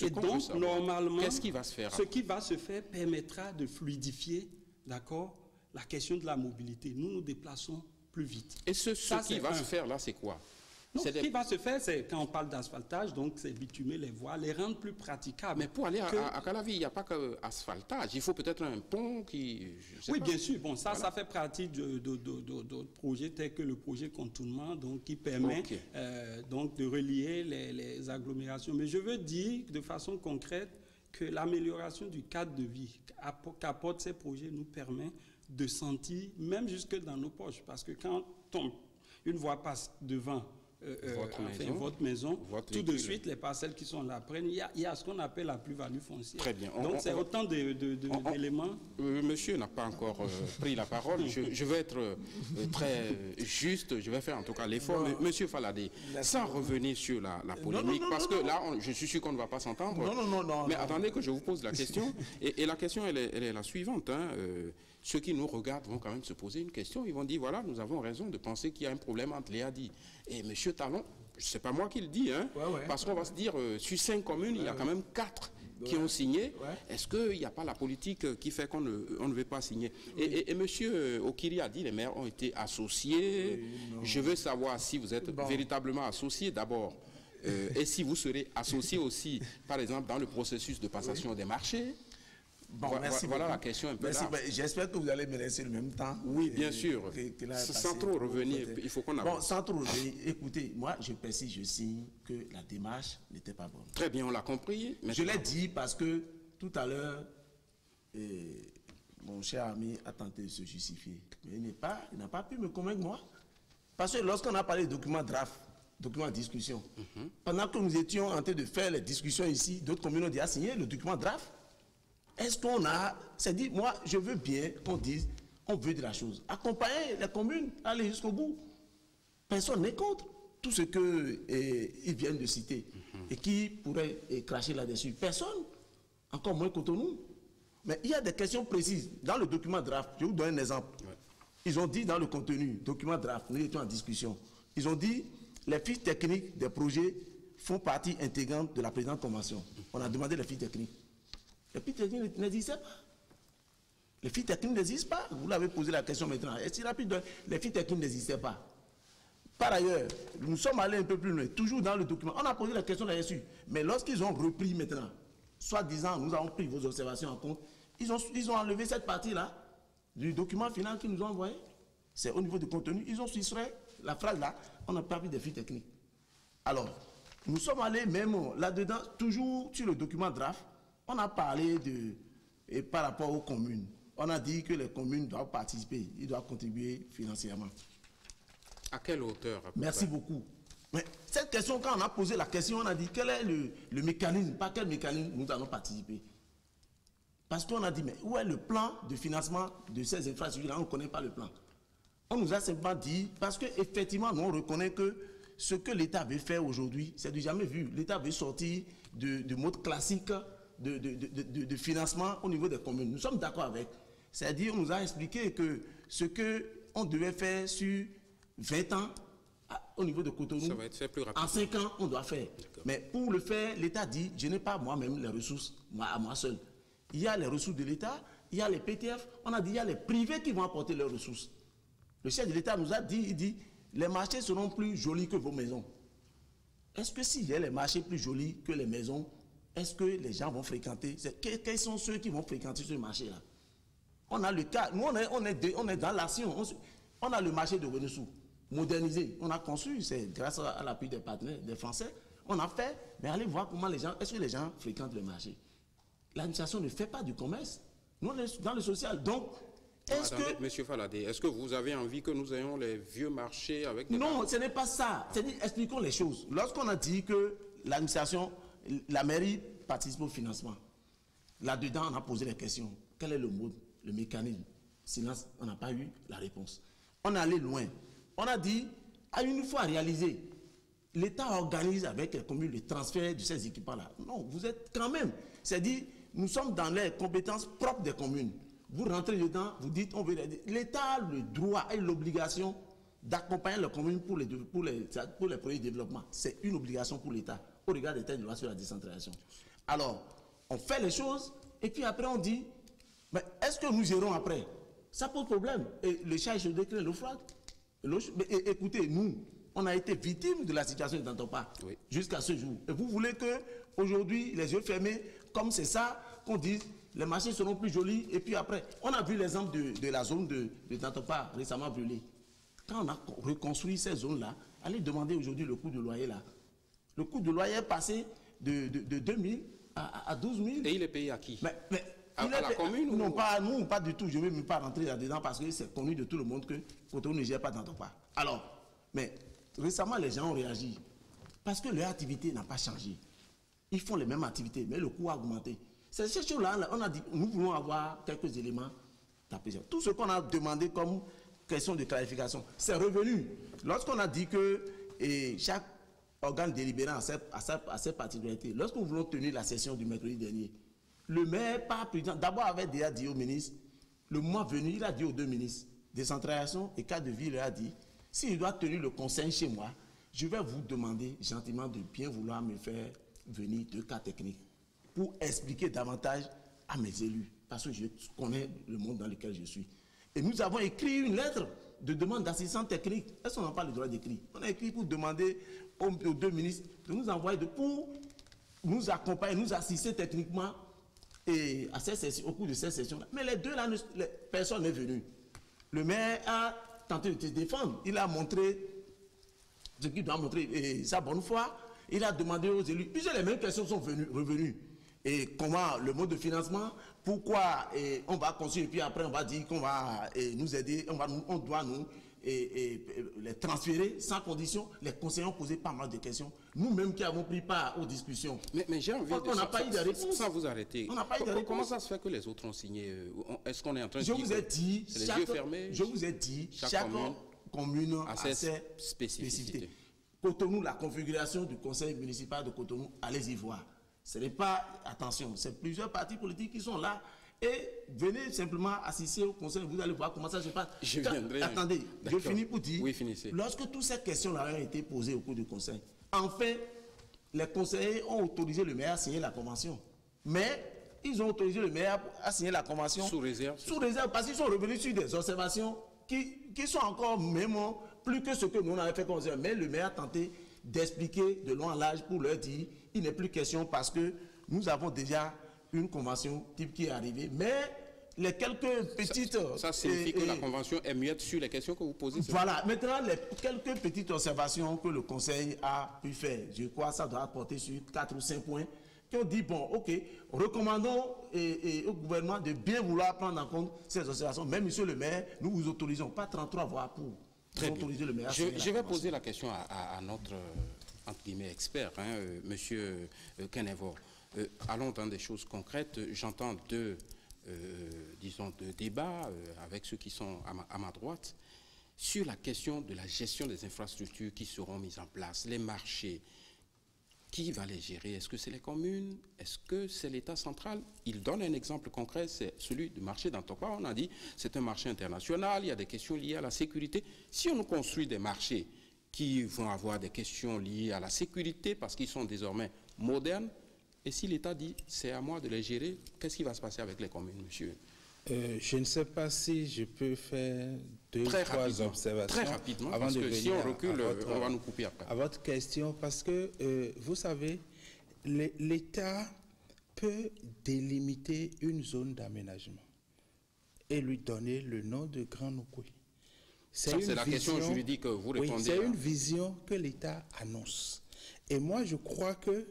[SPEAKER 1] Et donc,
[SPEAKER 2] normalement,
[SPEAKER 1] qu'est-ce qui va se faire?
[SPEAKER 2] Ce qui va se faire permettra de fluidifier, d'accord, la question de la mobilité. Nous nous déplaçons plus vite.
[SPEAKER 1] Et ce qui va se faire là, c'est quoi?
[SPEAKER 2] Non, ce qui va se faire, c'est quand on parle d'asphaltage, donc c'est bitumer les voies, les rendre plus praticables.
[SPEAKER 1] Mais pour aller à Calavi, il n'y a pas qu'asphaltage. Il faut peut-être un pont qui...
[SPEAKER 2] Oui, bien sûr. Bon, ça, ça fait partie d'autres projets tels que le projet contournement, donc qui permet donc de relier les agglomérations. Mais je veux dire de façon concrète que l'amélioration du cadre de vie qu'apportent ces projets nous permet de sentir, même jusque dans nos poches, parce que quand une voie passe devant votre maison, tout de suite, les parcelles qui sont là prennent. Il y a ce qu'on appelle la plus-value foncière.
[SPEAKER 1] Très bien.
[SPEAKER 2] Donc, c'est autant d'éléments.
[SPEAKER 1] Monsieur n'a pas encore pris la parole. Je vais être très juste. Je vais faire en tout cas l'effort. Monsieur Faladé, sans revenir sur la polémique, parce que là, je suis sûr qu'on ne va pas s'entendre. Non. Mais attendez que je vous pose la question. Et la question, elle est la suivante. Hein. Ceux qui nous regardent vont quand même se poser une question. Ils vont dire, voilà, nous avons raison de penser qu'il y a un problème entre les ADI. Et M. Talon, ce n'est pas moi qui le dis, hein, parce qu'on va se dire, sur 5 communes, il y a quand même 4 qui ont signé. Est-ce qu'il n'y a pas la politique qui fait qu'on ne veut pas signer? Et M. Okiri a dit, les maires ont été associés. Je veux savoir si vous êtes véritablement associés d'abord. Et si vous serez associés aussi, par exemple, dans le processus de passation des marchés.
[SPEAKER 3] Bon, merci
[SPEAKER 1] voilà
[SPEAKER 3] beaucoup.
[SPEAKER 1] La question un peu
[SPEAKER 3] là. J'espère que vous allez me laisser le même temps.
[SPEAKER 1] Oui, bien sûr. Sans trop revenir, il faut qu'on avance.
[SPEAKER 3] Bon, sans trop revenir, écoutez, moi je précise, je signe que la démarche n'était pas bonne.
[SPEAKER 1] Très bien, on l'a compris.
[SPEAKER 3] Je l'ai dit parce que tout à l'heure, mon cher ami a tenté de se justifier. Mais il n'a pas pu me convaincre moi. Parce que lorsqu'on a parlé de documents draft, documents de discussion, pendant que nous étions en train de faire les discussions ici, d'autres communes ont déjà signé le document draft. Est-ce qu'on c'est dit, moi, je veux bien qu'on dise, on veut de la chose. Accompagner les communes, aller jusqu'au bout. Personne n'est contre tout ce qu'ils viennent de citer. Et qui pourrait cracher là-dessus? Personne. Encore moins Cotonou. Mais il y a des questions précises. Dans le document draft, je vous donne un exemple. Ils ont dit dans le contenu, document draft, nous étions en discussion. Ils ont dit, les fiches techniques des projets font partie intégrante de la présente convention. On a demandé les fiches techniques. Les fiches techniques n'existaient pas. Les fiches techniques n'existent pas. Vous l'avez posé la question maintenant. Et si rapide, les fiches techniques n'existaient pas. Par ailleurs, nous sommes allés un peu plus loin, toujours dans le document. On a posé la question là-dessus. Mais lorsqu'ils ont repris maintenant, soit disant, nous avons pris vos observations en compte, ils ont enlevé cette partie-là du document final qu'ils nous ont envoyé. C'est au niveau du contenu. Ils ont soustrait la phrase là, on n'a pas vu des fiches techniques. Alors, nous sommes allés même là-dedans, toujours sur le document draft. On a parlé par rapport aux communes. On a dit que les communes doivent participer, ils doivent contribuer financièrement.
[SPEAKER 1] À quelle hauteur?
[SPEAKER 3] Merci beaucoup. Mais cette question, quand on a posé la question, on a dit quel est le mécanisme, par quel mécanisme nous allons participer. Parce qu'on a dit, mais où est le plan de financement de ces infrastructures-là? On ne connaît pas le plan. On nous a simplement dit, parce qu'effectivement, nous on reconnaît que ce que l'État veut faire aujourd'hui, c'est du jamais vu. L'État veut sortir du mode classique de financement au niveau des communes. Nous sommes d'accord avec. C'est-à-dire, on nous a expliqué que ce qu'on devait faire sur 20 ans au niveau de Cotonou,
[SPEAKER 1] ça va être fait plus rapidement.
[SPEAKER 3] En 5 ans, on doit faire. Mais pour le faire, l'État dit, je n'ai pas moi-même les ressources, à moi seul. Il y a les ressources de l'État, il y a les PTF, on a dit, il y a les privés qui vont apporter leurs ressources. Le chef de l'État nous a dit, il dit, les marchés seront plus jolis que vos maisons. Est-ce que s'il y a les marchés plus jolis que les maisons, est-ce que les gens vont fréquenter? Quels sont ceux qui vont fréquenter ce marché-là? On a le cas, nous on est dans l'action. On a le marché de Renessou, modernisé. On a conçu, c'est grâce à l'appui des partenaires, des Français. On a fait, mais allez voir comment les gens, est-ce que les gens fréquentent le marché? L'administration ne fait pas du commerce. Nous, on est dans le social. Donc,
[SPEAKER 1] attendez, Monsieur Faladé, est-ce que vous avez envie que nous ayons les vieux marchés avec des...
[SPEAKER 3] Non, ce n'est pas ça. C'est-à-dire, expliquons les choses. Lorsqu'on a dit que l'administration, la mairie participe au financement, là-dedans, on a posé les questions. Quel est le mode, le mécanisme? Silence, on n'a pas eu la réponse. On est allé loin. On a dit, à une fois réalisé, l'État organise avec les communes le transfert de ces équipements-là. Non, vous êtes quand même. C'est-à-dire, nous sommes dans les compétences propres des communes. Vous rentrez dedans, vous dites, on veut l'État a le droit et l'obligation d'accompagner les communes pour les projets de développement. C'est une obligation pour l'État, au regard des textes de loi sur la décentralisation. Alors, on fait les choses, et puis après on dit, mais est-ce que nous irons après? Ça pose problème. Et le chat est chaud décret, le froid. Écoutez, nous, on a été victime de la situation de Dantopa jusqu'à ce jour. Et vous voulez que aujourd'hui, les yeux fermés, comme c'est ça, qu'on dise les marchés seront plus jolis. Et puis après, on a vu l'exemple de la zone de Dantopa récemment brûlée. Quand on a reconstruit ces zones-là, allez demander aujourd'hui le coût de loyer là. Le coût de loyer est passé de 2 000 à 12 000.
[SPEAKER 1] Et il est payé à qui?
[SPEAKER 3] À
[SPEAKER 1] la commune?
[SPEAKER 3] Non, pas, nous, pas du tout. Je ne vais même pas rentrer là-dedans parce que c'est connu de tout le monde que Cotonou ne gère pas Dantopa. Alors, mais récemment, les gens ont réagi parce que leur activité n'a pas changé. Ils font les mêmes activités, mais le coût a augmenté. C'est ces choses-là, on a dit, nous voulons avoir quelques éléments d'appréciation. Tout ce qu'on a demandé comme question de clarification, c'est revenu. Lorsqu'on a dit que chaque organe délibérant a ses particularités, lorsque nous voulons tenir la session du mercredi dernier, le maire, par président, d'abord avait déjà dit au ministre, le mois venu, il a dit aux 2 ministres, décentralisation et cadre de vie, il a dit, s'il doit tenir le conseil chez moi, je vais vous demander gentiment de bien vouloir me faire venir 2 cas techniques pour expliquer davantage à mes élus, parce que je connais le monde dans lequel je suis. Et nous avons écrit une lettre de demande d'assistance technique. Est-ce qu'on n'a pas le droit d'écrire? On a écrit pour demander aux 2 ministres de nous envoyer pour nous accompagner, nous assister techniquement et au cours de ces sessions-là. Mais les 2 là, personne n'est venu. Le maire a tenté de se défendre. Il a montré ce qu'il doit montrer, sa bonne foi. Il a demandé aux élus, puisque les mêmes questions sont revenues. Et comment le mode de financement, pourquoi on va construire et puis après on va dire qu'on va nous aider, on doit nous les transférer sans condition. Les conseillers ont posé pas mal de questions. Nous-mêmes qui avons pris part aux discussions.
[SPEAKER 1] Mais j'ai envie
[SPEAKER 3] on n'a pas eu de réponse.
[SPEAKER 1] Sans vous arrêter.
[SPEAKER 3] On n'a pas eu de réponse.
[SPEAKER 1] Comment ça se fait que les autres ont signé? Est-ce qu'on est en train de
[SPEAKER 3] dire vous ai dit,
[SPEAKER 1] les yeux fermés?
[SPEAKER 3] Je vous ai dit, chaque commune a ses spécificités. Cotonou, la configuration du conseil municipal de Cotonou, allez-y voir. Ce n'est pas, attention, c'est plusieurs partis politiques qui sont là. Et venez simplement assister au conseil, vous allez voir comment ça se passe.
[SPEAKER 1] Je viendrai.
[SPEAKER 3] Attendez, je finis pour dire,
[SPEAKER 1] oui, finissez.
[SPEAKER 3] Lorsque toutes ces questions-là ont été posées au cours du conseil, enfin, les conseillers ont autorisé le maire à signer la convention. Mais ils ont autorisé le maire à signer la convention.
[SPEAKER 1] Sous réserve.
[SPEAKER 3] Sous réserve, parce qu'ils sont revenus sur des observations qui sont encore même plus que ce que nous on avait fait comme ça. Mais le maire a tenté d'expliquer de long en large pour leur dire, il n'est plus question parce que nous avons déjà une convention type qui est arrivée, mais les quelques petites...
[SPEAKER 1] Ça signifie que la convention est muette sur les questions que vous posez.
[SPEAKER 3] Voilà, maintenant, les quelques petites observations que le conseil a pu faire, je crois que ça doit porter sur 4 ou 5 points, qui ont dit, bon, ok, recommandons au gouvernement de bien vouloir prendre en compte ces observations. Même monsieur le maire, nous vous autorisons, pas 33 voix pour autoriser le maire.
[SPEAKER 1] Je vais poser la question à notre, entre guillemets, expert, monsieur Kenevo. Allons dans des choses concrètes. J'entends deux débats avec ceux qui sont à ma droite sur la question de la gestion des infrastructures qui seront mises en place, les marchés. qui va les gérer? Est-ce que c'est les communes? Est-ce que c'est l'État central? Il donne un exemple concret, c'est celui du marché d'Antokwa. On a dit c'est un marché international, il y a des questions liées à la sécurité. Si on construit des marchés qui vont avoir des questions liées à la sécurité parce qu'ils sont désormais modernes, et si l'État dit c'est à moi de les gérer, qu'est-ce qui va se passer avec les communes, monsieur?
[SPEAKER 4] Je ne sais pas si je peux faire deux ou trois observations.
[SPEAKER 1] Très rapidement,
[SPEAKER 4] avant
[SPEAKER 1] parce
[SPEAKER 4] de
[SPEAKER 1] que si on recule, on va nous
[SPEAKER 4] couper
[SPEAKER 1] couper après.
[SPEAKER 4] À votre question, parce que vous savez, l'État peut délimiter une zone d'aménagement et lui donner le nom de Grand Nokoué.
[SPEAKER 1] C'est la question juridique que vous répondez.
[SPEAKER 4] Oui, c'est une vision que l'État annonce. Et moi, je crois que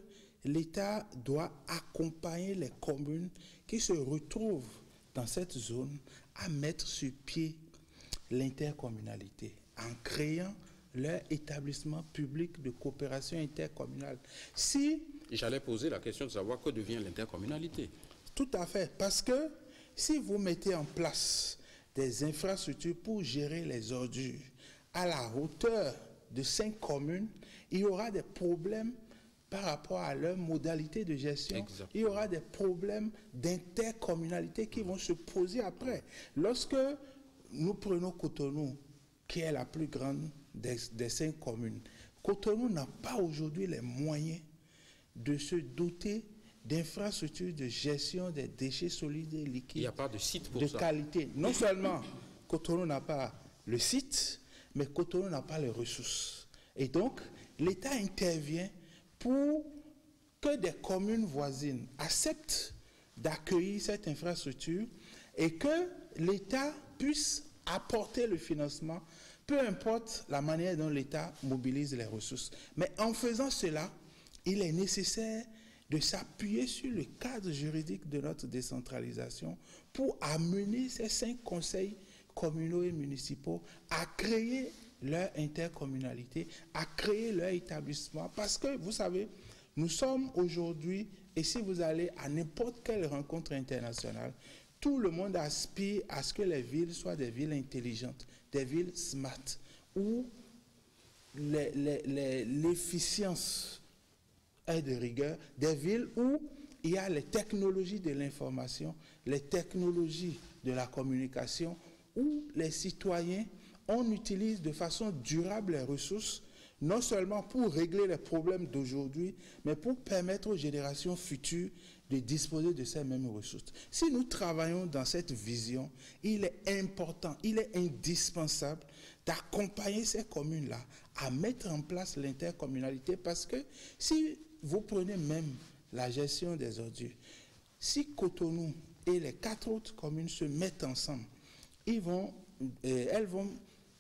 [SPEAKER 4] l'État doit accompagner les communes qui se retrouvent dans cette zone à mettre sur pied l'intercommunalité en créant leur établissement public de coopération intercommunale.
[SPEAKER 1] J'allais poser la question de savoir que devient l'intercommunalité.
[SPEAKER 4] Tout à fait, parce que si vous mettez en place des infrastructures pour gérer les ordures à la hauteur de 5 communes, il y aura des problèmes par rapport à leur modalité de gestion. Exactement. Il y aura des problèmes d'intercommunalité qui vont se poser après. Lorsque nous prenons Cotonou, qui est la plus grande des 5 communes, Cotonou n'a pas aujourd'hui les moyens de se doter d'infrastructures de gestion des déchets solides et liquides.
[SPEAKER 1] Il n'y a pas de site pour ça.
[SPEAKER 4] De qualité. Non seulement Cotonou n'a pas le site, mais Cotonou n'a pas les ressources. Et donc, l'État intervient pour que des communes voisines acceptent d'accueillir cette infrastructure et que l'État puisse apporter le financement, peu importe la manière dont l'État mobilise les ressources. Mais en faisant cela, il est nécessaire de s'appuyer sur le cadre juridique de notre décentralisation pour amener ces 5 conseils communaux et municipaux à créer leur intercommunalité, à créer leur établissement. Parce que, vous savez, nous sommes aujourd'hui, et si vous allez à n'importe quelle rencontre internationale, tout le monde aspire à ce que les villes soient des villes intelligentes, des villes smart, où l'efficience est de rigueur, des villes où il y a les technologies de l'information, les technologies de la communication, où les citoyens, on utilise de façon durable les ressources, non seulement pour régler les problèmes d'aujourd'hui, mais pour permettre aux générations futures de disposer de ces mêmes ressources. Si nous travaillons dans cette vision, il est important, il est indispensable d'accompagner ces communes-là à mettre en place l'intercommunalité, parce que si vous prenez même la gestion des ordures, si Cotonou et les 4 autres communes se mettent ensemble, elles vont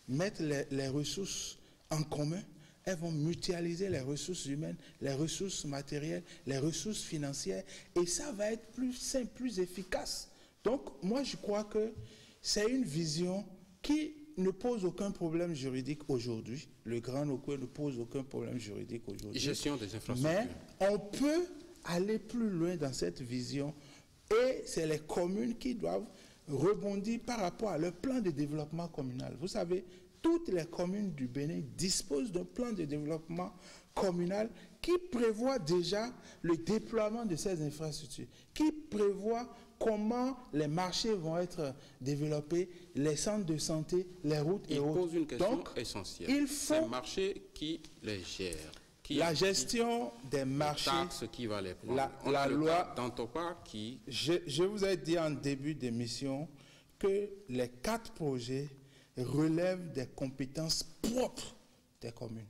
[SPEAKER 4] mettre les ressources en commun, elles vont mutualiser les ressources humaines, les ressources matérielles, les ressources financières, et ça va être plus simple, plus efficace. Donc, moi, je crois que c'est une vision qui ne pose aucun problème juridique aujourd'hui. Le Grand Nokoué ne pose aucun problème juridique aujourd'hui.
[SPEAKER 1] Gestion des infrastructures.
[SPEAKER 4] Mais on peut aller plus loin dans cette vision, et c'est les communes qui doivent rebondir par rapport à leur plan de développement communal. Vous savez, toutes les communes du Bénin disposent d'un plan de développement communal qui prévoit déjà le déploiement de ces infrastructures, qui prévoit comment les marchés vont être développés, les centres de santé, les routes et autres.
[SPEAKER 1] Il pose une question
[SPEAKER 4] Donc,
[SPEAKER 1] essentielle.
[SPEAKER 4] Il faut...
[SPEAKER 1] C'est le marché qui les gère.
[SPEAKER 4] La gestion des marchés,
[SPEAKER 1] taxes qui va les prendre.
[SPEAKER 4] la loi
[SPEAKER 1] d'Antokwa qui...
[SPEAKER 4] Je vous ai dit en début d'émission que les 4 projets relèvent des compétences propres des communes.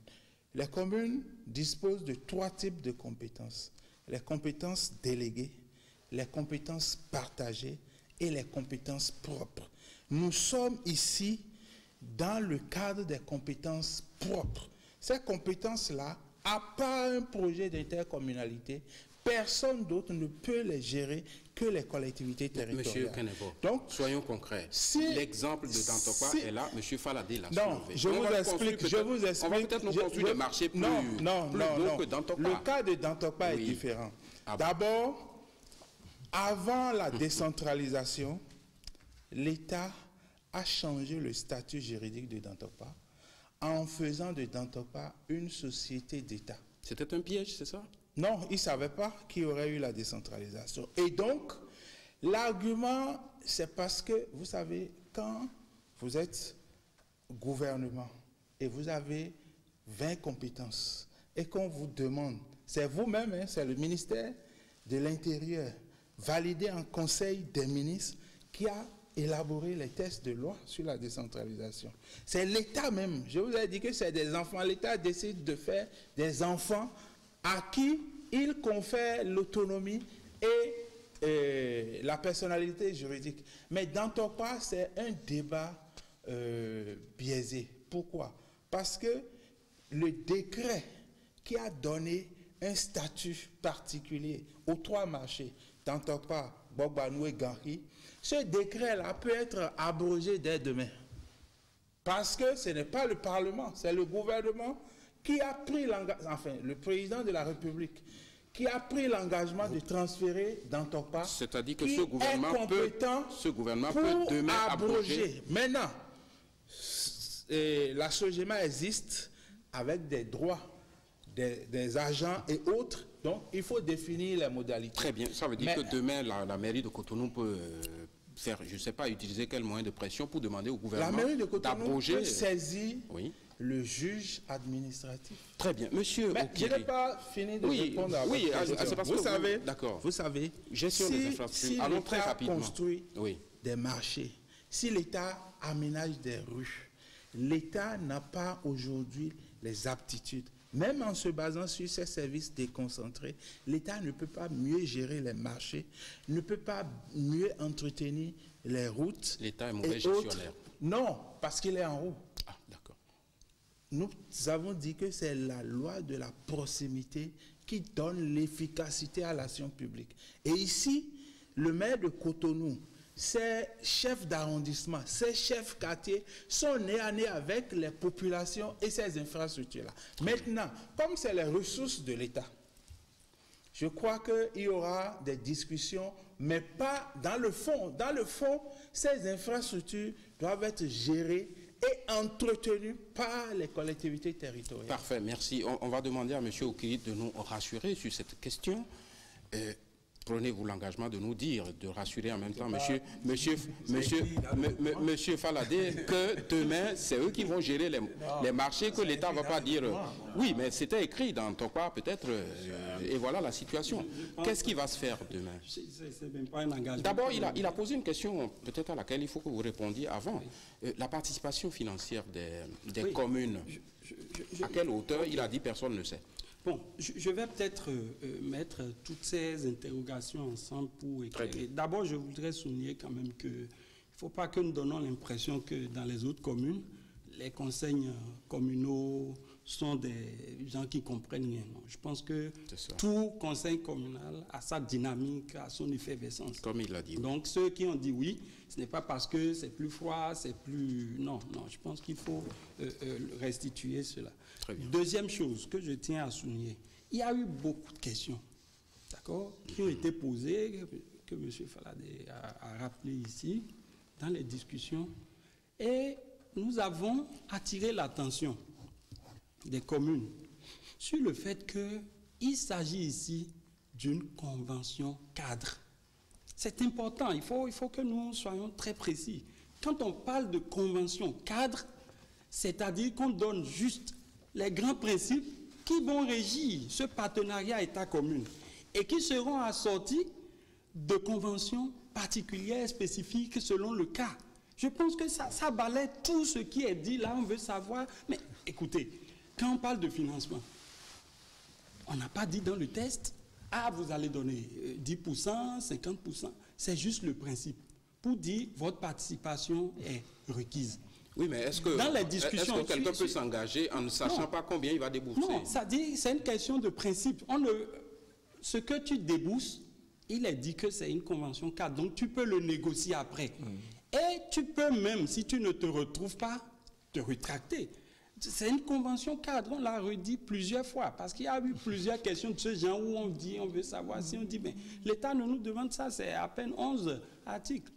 [SPEAKER 4] Les communes disposent de 3 types de compétences. Les compétences déléguées, les compétences partagées et les compétences propres. Nous sommes ici dans le cadre des compétences propres. Ces compétences-là, à part un projet d'intercommunalité, personne d'autre ne peut les gérer que les collectivités territoriales.
[SPEAKER 1] Monsieur Kenebo, donc, soyons concrets. L'exemple de Dantokwa est là, Monsieur Faladé l'a soulevé.
[SPEAKER 4] Non, je vous explique.
[SPEAKER 1] On va peut-être nous construire des marchés plus gros que Dantokwa.
[SPEAKER 4] Le cas de Dantokwa est différent. D'abord, avant la décentralisation, l'État a changé le statut juridique de Dantokwa en faisant de Dantokwa une société d'État.
[SPEAKER 1] C'était un piège, c'est ça?
[SPEAKER 4] Non, ils ne savaient pas qu'il y aurait eu la décentralisation. Et donc, l'argument, c'est parce que, vous savez, quand vous êtes gouvernement et vous avez 20 compétences et qu'on vous demande, c'est vous-même, hein, c'est le ministère de l'Intérieur, validé en Conseil des ministres, qui a élaboré les textes de loi sur la décentralisation. C'est l'État même. Je vous ai dit que c'est des enfants. L'État décide de faire des enfants à qui il confère l'autonomie et la personnalité juridique. Mais dans ton cas, c'est un débat biaisé. Pourquoi? Parce que le décret qui a donné un statut particulier aux 3 marchés, dans ton cas, Gbagbanou et Gari, ce décret-là peut être abrogé dès demain. Parce que ce n'est pas le Parlement, c'est le gouvernement qui a pris l'engagement, enfin, le président de la République, qui a pris l'engagement de transférer dans ton pas.
[SPEAKER 1] C'est-à-dire que ce gouvernement peut demain abroger.
[SPEAKER 4] Maintenant, la SOGEMA existe avec des droits des agents et autres, donc il faut définir les modalités.
[SPEAKER 1] Très bien, ça veut dire que demain, la mairie de Cotonou peut faire, je ne sais pas, utiliser quel moyen de pression pour demander au gouvernement
[SPEAKER 4] d'abroger. La mairie de Cotonou peut saisir
[SPEAKER 1] le
[SPEAKER 4] juge administratif.
[SPEAKER 1] Très bien, monsieur
[SPEAKER 4] Okiri. Je n'ai pas fini de répondre à votre question.
[SPEAKER 1] C'est parce que
[SPEAKER 4] vous savez,
[SPEAKER 1] gestion des infrastructures.
[SPEAKER 4] Allons très rapidement. Construit des marchés, si l'État aménage des rues, l'État n'a pas aujourd'hui les aptitudes. Même en se basant sur ces services déconcentrés, l'État ne peut pas mieux gérer les marchés, ne peut pas mieux entretenir les routes.
[SPEAKER 1] L'État est mauvais gestionnaire.
[SPEAKER 4] Non, parce qu'il est en haut.
[SPEAKER 1] Ah, d'accord.
[SPEAKER 4] Nous avons dit que c'est la loi de la proximité qui donne l'efficacité à l'action publique. Et ici, le maire de Cotonou, ces chefs d'arrondissement, ces chefs quartiers sont nés à nez avec les populations et ces infrastructures-là. Maintenant, comme c'est les ressources de l'État, je crois qu'il y aura des discussions, mais pas dans le fond. Dans le fond, ces infrastructures doivent être gérées et entretenues par les collectivités territoriales.
[SPEAKER 1] Parfait, merci. On va demander à M. Okiri de nous rassurer sur cette question. Prenez-vous l'engagement de nous dire, de rassurer en même temps monsieur Faladé, que demain, c'est eux qui vont gérer les marchés, que l'État ne va pas dire... Oui, mais c'était écrit dans ton cas, peut-être, et voilà la situation. Qu'est-ce qui va se faire demain? D'abord, il a posé une question, peut-être à laquelle il faut que vous répondiez avant. La participation financière des communes, à quelle hauteur? Il a dit personne ne sait.
[SPEAKER 2] Bon, je vais peut-être mettre toutes ces interrogations ensemble pour éclairer. D'abord, je voudrais souligner quand même qu'il ne faut pas que nous donnons l'impression que dans les autres communes, les conseils communaux sont des gens qui comprennent rien. Non, je pense que tout conseil communal a sa dynamique, a son effervescence.
[SPEAKER 1] Comme il l'a dit.
[SPEAKER 2] Donc, ceux qui ont dit oui, ce n'est pas parce que c'est plus froid, c'est plus... Non, je pense qu'il faut restituer cela. Deuxième chose que je tiens à souligner, il y a eu beaucoup de questions, d'accord, qui ont été posées, que M. Faladé a rappelé ici, dans les discussions, et nous avons attiré l'attention des communes sur le fait qu'il s'agit ici d'une convention cadre. C'est important, il faut que nous soyons très précis. Quand on parle de convention cadre, c'est-à-dire qu'on donne juste les grands principes qui vont régir ce partenariat État-commune et qui seront assortis de conventions particulières, spécifiques, selon le cas. Je pense que ça balaie tout ce qui est dit là, on veut savoir. Mais écoutez, quand on parle de financement, on n'a pas dit dans le test, ah, vous allez donner 10%, 50%. C'est juste le principe pour dire votre participation est requise.
[SPEAKER 1] Oui, mais est-ce que quelqu'un peut s'engager en ne sachant pas combien il va débourser?
[SPEAKER 2] Non, ça dit, c'est une question de principe. Ce que tu débourses, il est dit que c'est une convention cadre, donc tu peux le négocier après. Et tu peux même, si tu ne te retrouves pas, te rétracter. C'est une convention cadre, on l'a redit plusieurs fois, parce qu'il y a eu plusieurs questions de ce genre où on dit, on veut savoir si on dit, mais l'État ne nous demande ça, c'est à peine 11 articles.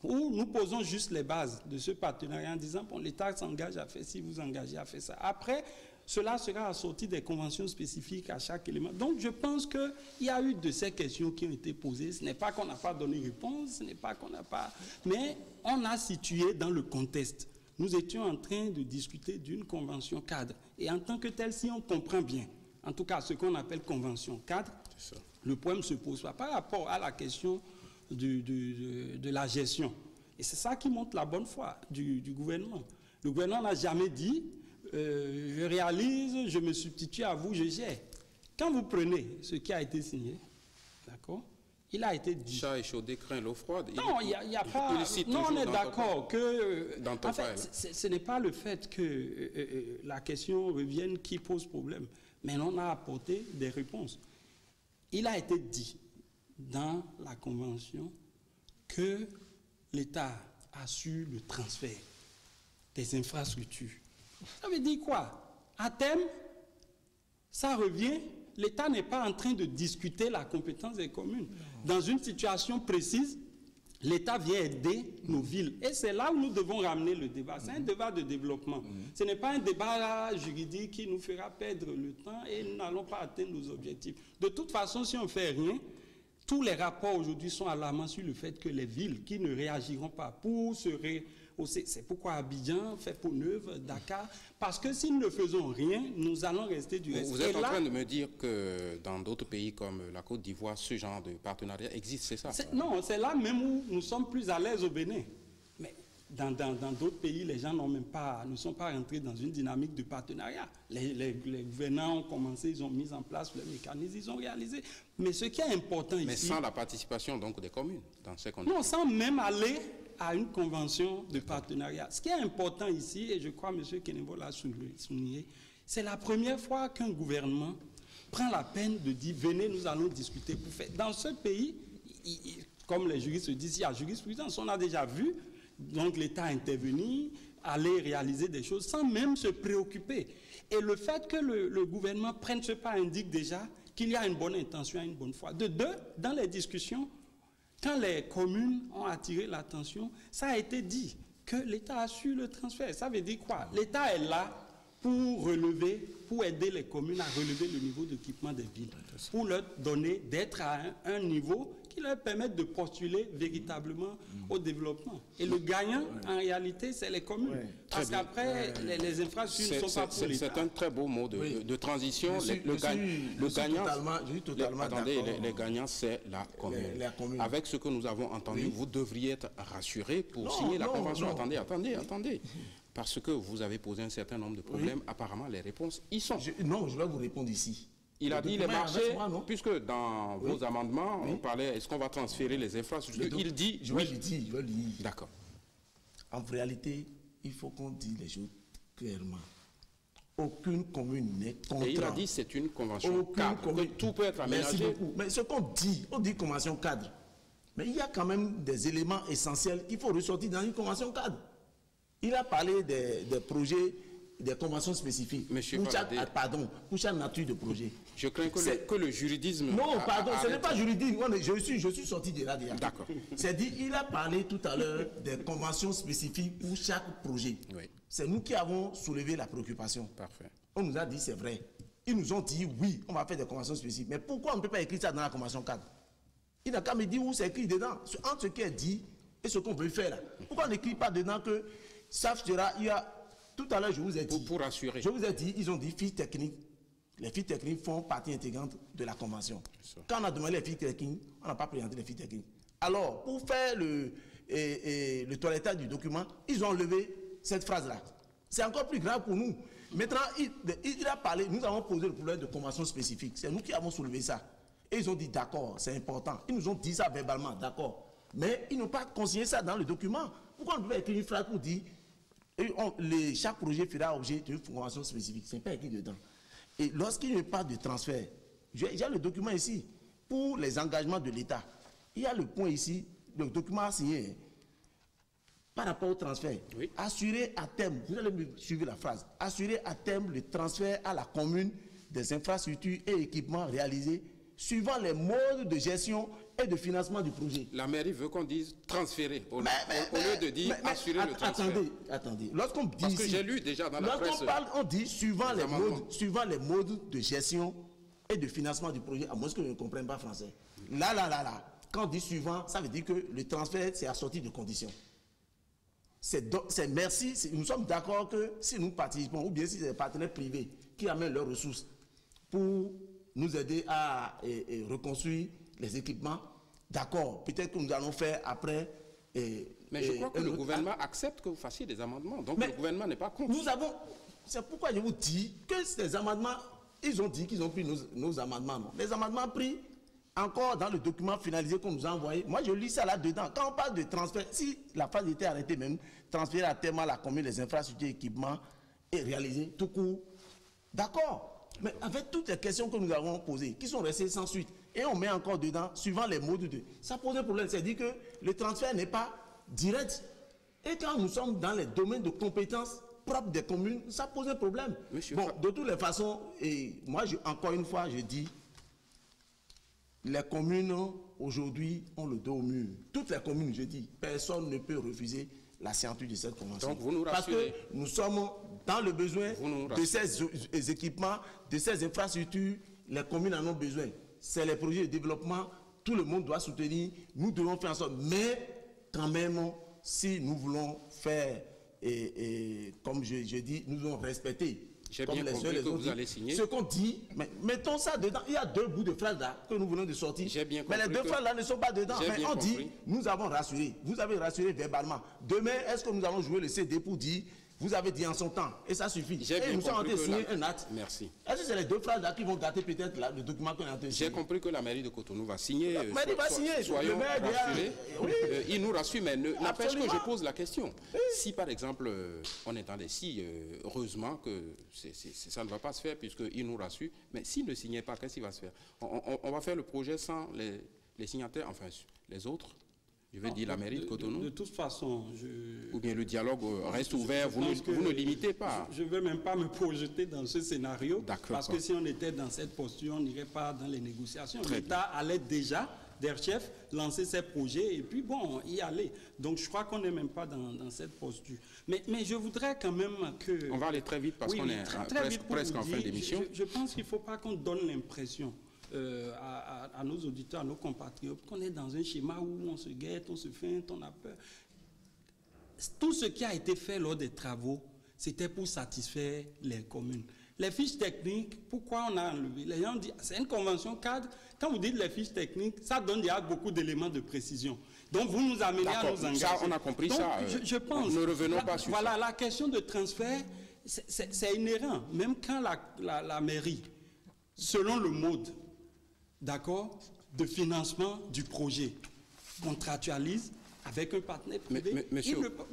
[SPEAKER 2] Où nous posons juste les bases de ce partenariat en disant, bon, l'État s'engage à faire ci, vous engagez à faire ça. Après, cela sera assorti des conventions spécifiques à chaque élément. Donc, je pense qu'il y a eu de ces questions qui ont été posées. Ce n'est pas qu'on n'a pas donné réponse, ce n'est pas qu'on n'a pas... Mais on a situé dans le contexte. Nous étions en train de discuter d'une convention cadre. Et en tant que telle, si on comprend bien, en tout cas ce qu'on appelle convention cadre, le problème ne se pose pas par rapport à la question de la gestion. Et c'est ça qui montre la bonne foi du gouvernement. Le gouvernement n'a jamais dit je réalise, je me substitue à vous, je gère. Quand vous prenez ce qui a été signé, d'accord, il a été dit.
[SPEAKER 1] Chat échaudé craint l'eau froide.
[SPEAKER 2] Non, il n'y a pas. Non, on est d'accord que. En fait, ce n'est pas le fait que la question revienne qui pose problème, mais on a apporté des réponses. Il a été dit dans la Convention que l'État assure le transfert des infrastructures. Ça veut dire quoi? À terme, ça revient, l'État n'est pas en train de discuter la compétence des communes. Dans une situation précise, l'État vient aider nos villes. Et c'est là où nous devons ramener le débat. C'est un débat de développement. Ce n'est pas un débat juridique qui nous fera perdre le temps et nous n'allons pas atteindre nos objectifs. De toute façon, si on ne fait rien, tous les rapports aujourd'hui sont alarmants sur le fait que les villes qui ne réagiront pas pour se c'est pourquoi Abidjan, fait Pont-Neuf, Dakar, parce que si nous ne faisons rien, nous allons rester du reste.
[SPEAKER 1] Vous êtes en train de me dire que dans d'autres pays comme la Côte d'Ivoire, ce genre de partenariat existe, c'est ça?
[SPEAKER 2] Non, c'est là même où nous sommes plus à l'aise au Bénin. Mais dans d'autres pays, les gens ne sont pas rentrés dans une dynamique de partenariat. Les gouvernants ont commencé, ils ont mis en place le mécanisme, ils ont réalisé. Mais ce qui est important ici...
[SPEAKER 1] Mais sans la participation donc des communes dans ces conditions?
[SPEAKER 2] Non, sans même aller à une convention de partenariat. Ce qui est important ici, et je crois que M. Kenevo l'a souligné, c'est la première fois qu'un gouvernement prend la peine de dire « Venez, nous allons discuter pour faire ». Dans ce pays, comme les juristes disent, il y a jurisprudence, on a déjà vu, donc l'État intervenir, aller réaliser des choses sans même se préoccuper. Et le fait que le gouvernement prenne ce pas indique déjà qu'il y a une bonne intention et une bonne foi. De deux, dans les discussions, quand les communes ont attiré l'attention, ça a été dit que l'État assure le transfert. Ça veut dire quoi? L'État est là pour aider les communes à relever le niveau d'équipement des villes, pour leur donner d'être à un niveau qui leur permette de postuler véritablement au développement. Et le gagnant, en réalité, c'est les communes. Parce qu'après, les infrastructures ne sont pas pour l'État.
[SPEAKER 1] C'est un très beau mot de transition. Le gagnant, attendez, les gagnants, c'est la commune. Avec ce que nous avons entendu, vous devriez être rassurés pour signer la convention. Attendez. Parce que vous avez posé un certain nombre de problèmes, apparemment les réponses y sont.
[SPEAKER 3] Je vais vous répondre ici.
[SPEAKER 1] Il a dit les marchés, puisque dans vos amendements, on parlait, est-ce qu'on va transférer les infrastructures?
[SPEAKER 3] Donc,
[SPEAKER 1] il dit
[SPEAKER 3] je vais le dire.
[SPEAKER 1] D'accord.
[SPEAKER 3] En réalité, il faut qu'on dise les choses clairement. Aucune commune n'est contre.
[SPEAKER 1] Et il a dit c'est une convention cadre, que tout peut être aménagé.
[SPEAKER 3] Merci beaucoup. Mais ce qu'on dit, on dit convention cadre. Mais il y a quand même des éléments essentiels qu'il faut ressortir dans une convention cadre. Il a parlé des projets, des conventions spécifiques. Pour chaque nature de projet.
[SPEAKER 1] Je crains que le juridisme...
[SPEAKER 3] Non, pardon, ce n'est pas juridique. Je suis sorti de là déjà.
[SPEAKER 1] D'accord.
[SPEAKER 3] C'est dit, il a parlé tout à l'heure des conventions spécifiques pour chaque projet.
[SPEAKER 1] Oui.
[SPEAKER 3] C'est nous qui avons soulevé la préoccupation.
[SPEAKER 1] Parfait.
[SPEAKER 3] On nous a dit, c'est vrai. Ils nous ont dit, oui, on va faire des conventions spécifiques. Mais pourquoi on ne peut pas écrire ça dans la convention cadre? Il n'a qu'à me dire où c'est écrit dedans. Entre ce qui est dit et ce qu'on veut faire là. Pourquoi on n'écrit pas dedans que ça sera, il y a... Tout à l'heure, je vous ai dit...
[SPEAKER 1] Pour assurer.
[SPEAKER 3] Je vous ai dit, ils ont dit fiches techniques. Les fiches techniques font partie intégrante de la convention. Quand on a demandé les fiches techniques, on n'a pas présenté les fiches techniques. Alors, pour faire le toilettage du document, ils ont enlevé cette phrase-là. C'est encore plus grave pour nous. Maintenant, il a parlé, nous avons posé le problème de convention spécifique. C'est nous qui avons soulevé ça. Et ils ont dit, d'accord, c'est important. Ils nous ont dit ça verbalement, d'accord. Mais ils n'ont pas consigné ça dans le document. Pourquoi on peut écrire une phrase pour dire chaque projet fera objet d'une convention spécifique? Ce n'est pas écrit dedans. Et lorsqu'il n'y a pas de transfert, j'ai le document ici, pour les engagements de l'État. Il y a le point ici, le document signé, par rapport au transfert.
[SPEAKER 1] Oui.
[SPEAKER 3] Assurer à terme, vous allez me suivre la phrase, assurer à terme le transfert à la commune des infrastructures et équipements réalisés suivant les modes de gestion et de financement du projet.
[SPEAKER 1] La mairie veut qu'on dise transférer, au lieu de dire assurer le transfert.
[SPEAKER 3] Attendez. Lorsqu'on dit
[SPEAKER 1] parce que j'ai lu déjà dans la presse...
[SPEAKER 3] Lorsqu'on parle, on dit suivant les modes de gestion et de financement du projet, à moins que je ne comprenne pas français. Là. Quand on dit suivant, ça veut dire que le transfert, c'est assorti de conditions. Merci. Nous sommes d'accord que si nous participons, ou bien si c'est des partenaires privés qui amènent leurs ressources pour nous aider à reconstruire les équipements, d'accord, peut-être que nous allons faire après.
[SPEAKER 1] Mais je crois que le gouvernement accepte que vous fassiez des amendements. Donc le gouvernement n'est pas contre.
[SPEAKER 3] C'est pourquoi je vous dis que ces amendements, ils ont dit qu'ils ont pris nos amendements. Non. Les amendements pris encore dans le document finalisé qu'on nous a envoyé. Moi, je lis ça là-dedans. Quand on parle de transfert, si la phase était arrêtée même, transférer à terme à la commune les infrastructures et équipements et réaliser tout court, d'accord. Mais avec toutes les questions que nous avons posées, qui sont restées sans suite, et on met encore dedans, suivant les modes de... Ça pose un problème. C'est-à-dire que le transfert n'est pas direct. Et quand nous sommes dans les domaines de compétences propres des communes, ça pose un problème. Bon, de toutes les façons, et moi, encore une fois, je dis, les communes, aujourd'hui, ont le dos au mur. Toutes les communes, je dis, personne ne peut refuser la signature de cette convention.
[SPEAKER 1] Donc, vous nous rassurez.
[SPEAKER 3] Parce que nous sommes dans le besoin de ces équipements, de ces infrastructures. Les communes en ont besoin. C'est les projets de développement. Tout le monde doit soutenir. Nous devons faire en sorte. Mais, quand même, si nous voulons faire, comme je dis, nous devons respecter.
[SPEAKER 1] J'ai bien compris que vous allez signer.
[SPEAKER 3] Ce qu'on dit, mais mettons ça dedans. Il y a deux bouts de phrases là que nous venons de sortir. Mais les deux phrases là ne sont pas dedans. Mais on dit, nous avons rassuré. Vous avez rassuré verbalement. Demain, est-ce que nous allons jouer le CD pour dire, vous avez dit en son temps, et ça suffit. Et nous sommes en train de signer un acte.
[SPEAKER 1] Merci.
[SPEAKER 3] Est-ce que c'est les deux phrases là qui vont gâter peut-être le document qu'on est en train de signer?
[SPEAKER 1] J'ai compris que la mairie de Cotonou va signer.
[SPEAKER 3] La mairie va signer.
[SPEAKER 1] Soyons rassurés. Il nous rassure, mais n'empêche que je pose la question. Si par exemple, on est dans les si, heureusement que ça ne va pas se faire puisqu'il nous rassure, mais s'il ne signait pas, qu'est-ce qui va se faire? On va faire le projet sans les signataires, enfin les autres. Je vais dire la mairie de Cotonou.
[SPEAKER 2] De toute façon,
[SPEAKER 1] ou bien le dialogue reste ouvert, vous ne limitez pas.
[SPEAKER 2] Je ne veux même pas me projeter dans ce scénario, parce que si on était dans cette posture, on n'irait pas dans les négociations. L'État allait déjà, der chef, lancer ses projets et puis bon, y aller. Donc je crois qu'on n'est même pas dans cette posture. Mais je voudrais quand même que...
[SPEAKER 1] On va aller très vite parce qu'on est presque en fin d'émission.
[SPEAKER 2] Je pense qu'il ne faut pas qu'on donne l'impression à nos auditeurs, à nos compatriotes, qu'on est dans un schéma où on se guette, on se feinte, on a peur. Tout ce qui a été fait lors des travaux, c'était pour satisfaire les communes. Les fiches techniques, pourquoi on a enlevé? Les gens disent, c'est une convention cadre. Quand vous dites les fiches techniques, ça donne déjà beaucoup d'éléments de précision. Donc vous nous amenez à nous engager.
[SPEAKER 1] Ça, on a compris. Donc, ça.
[SPEAKER 2] Je pense.
[SPEAKER 1] Ne revenons pas sur ça.
[SPEAKER 2] Voilà, la question de transfert, c'est inhérent. Même quand la mairie, selon le mode, d'accord, de financement du projet, contractualise avec un partenaire privé.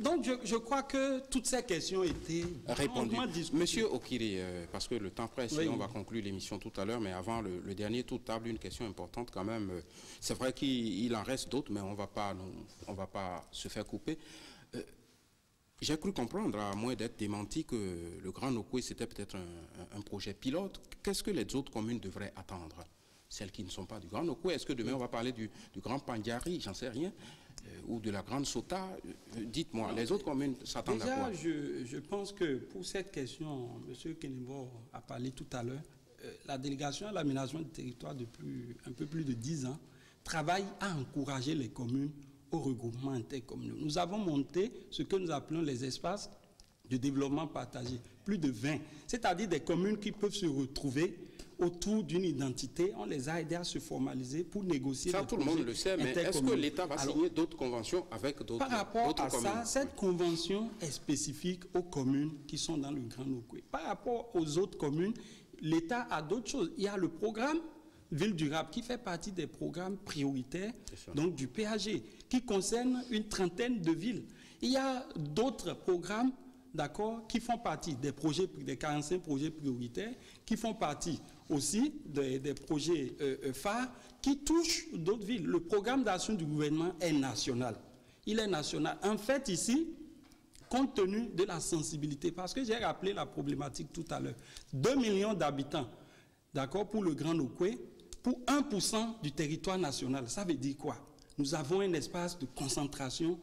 [SPEAKER 2] Donc je crois que toutes ces questions étaient
[SPEAKER 1] répondues. Monsieur Okiri, parce que le temps presse, on va conclure l'émission tout à l'heure, mais avant le dernier tour de table, une question importante quand même. C'est vrai qu'il en reste d'autres, mais on ne va pas se faire couper. J'ai cru comprendre, à moins d'être démenti, que le Grand Nokoué, c'était peut-être un projet pilote. Qu'est-ce que les autres communes devraient attendre? Celles qui ne sont pas du Grand Nokoué. Est-ce que demain on va parler du Grand Pandiari, j'en sais rien, ou de la Grande Sota? Dites-moi, les autres communes s'attendent à quoi?
[SPEAKER 2] Je pense que pour cette question, M. Kenebo a parlé tout à l'heure, la délégation à l'aménagement du territoire depuis un peu plus de 10 ans travaille à encourager les communes au regroupement intercommunal. Nous avons monté ce que nous appelons les espaces de développement partagé, plus de 20, c'est-à-dire des communes qui peuvent se retrouver autour d'une identité. On les a aidés à se formaliser pour négocier.
[SPEAKER 1] Ça, tout le monde le sait, mais est-ce que l'État va signer d'autres conventions avec d'autres communes?
[SPEAKER 2] Par rapport à ça, cette convention est spécifique aux communes qui sont dans le Grand Nokoué. Par rapport aux autres communes, l'État a d'autres choses. Il y a le programme Ville durable qui fait partie des programmes prioritaires, donc du PAG, qui concerne une trentaine de villes. Il y a d'autres programmes, d'accord, qui font partie des projets, des 45 projets prioritaires, qui font partie aussi des projets phares qui touchent d'autres villes. Le programme d'action du gouvernement est national. Il est national. En fait, ici, compte tenu de la sensibilité, parce que j'ai rappelé la problématique tout à l'heure, 2 millions d'habitants, d'accord, pour le Grand Nokoué, pour 1% du territoire national. Ça veut dire quoi? Nous avons un espace de concentration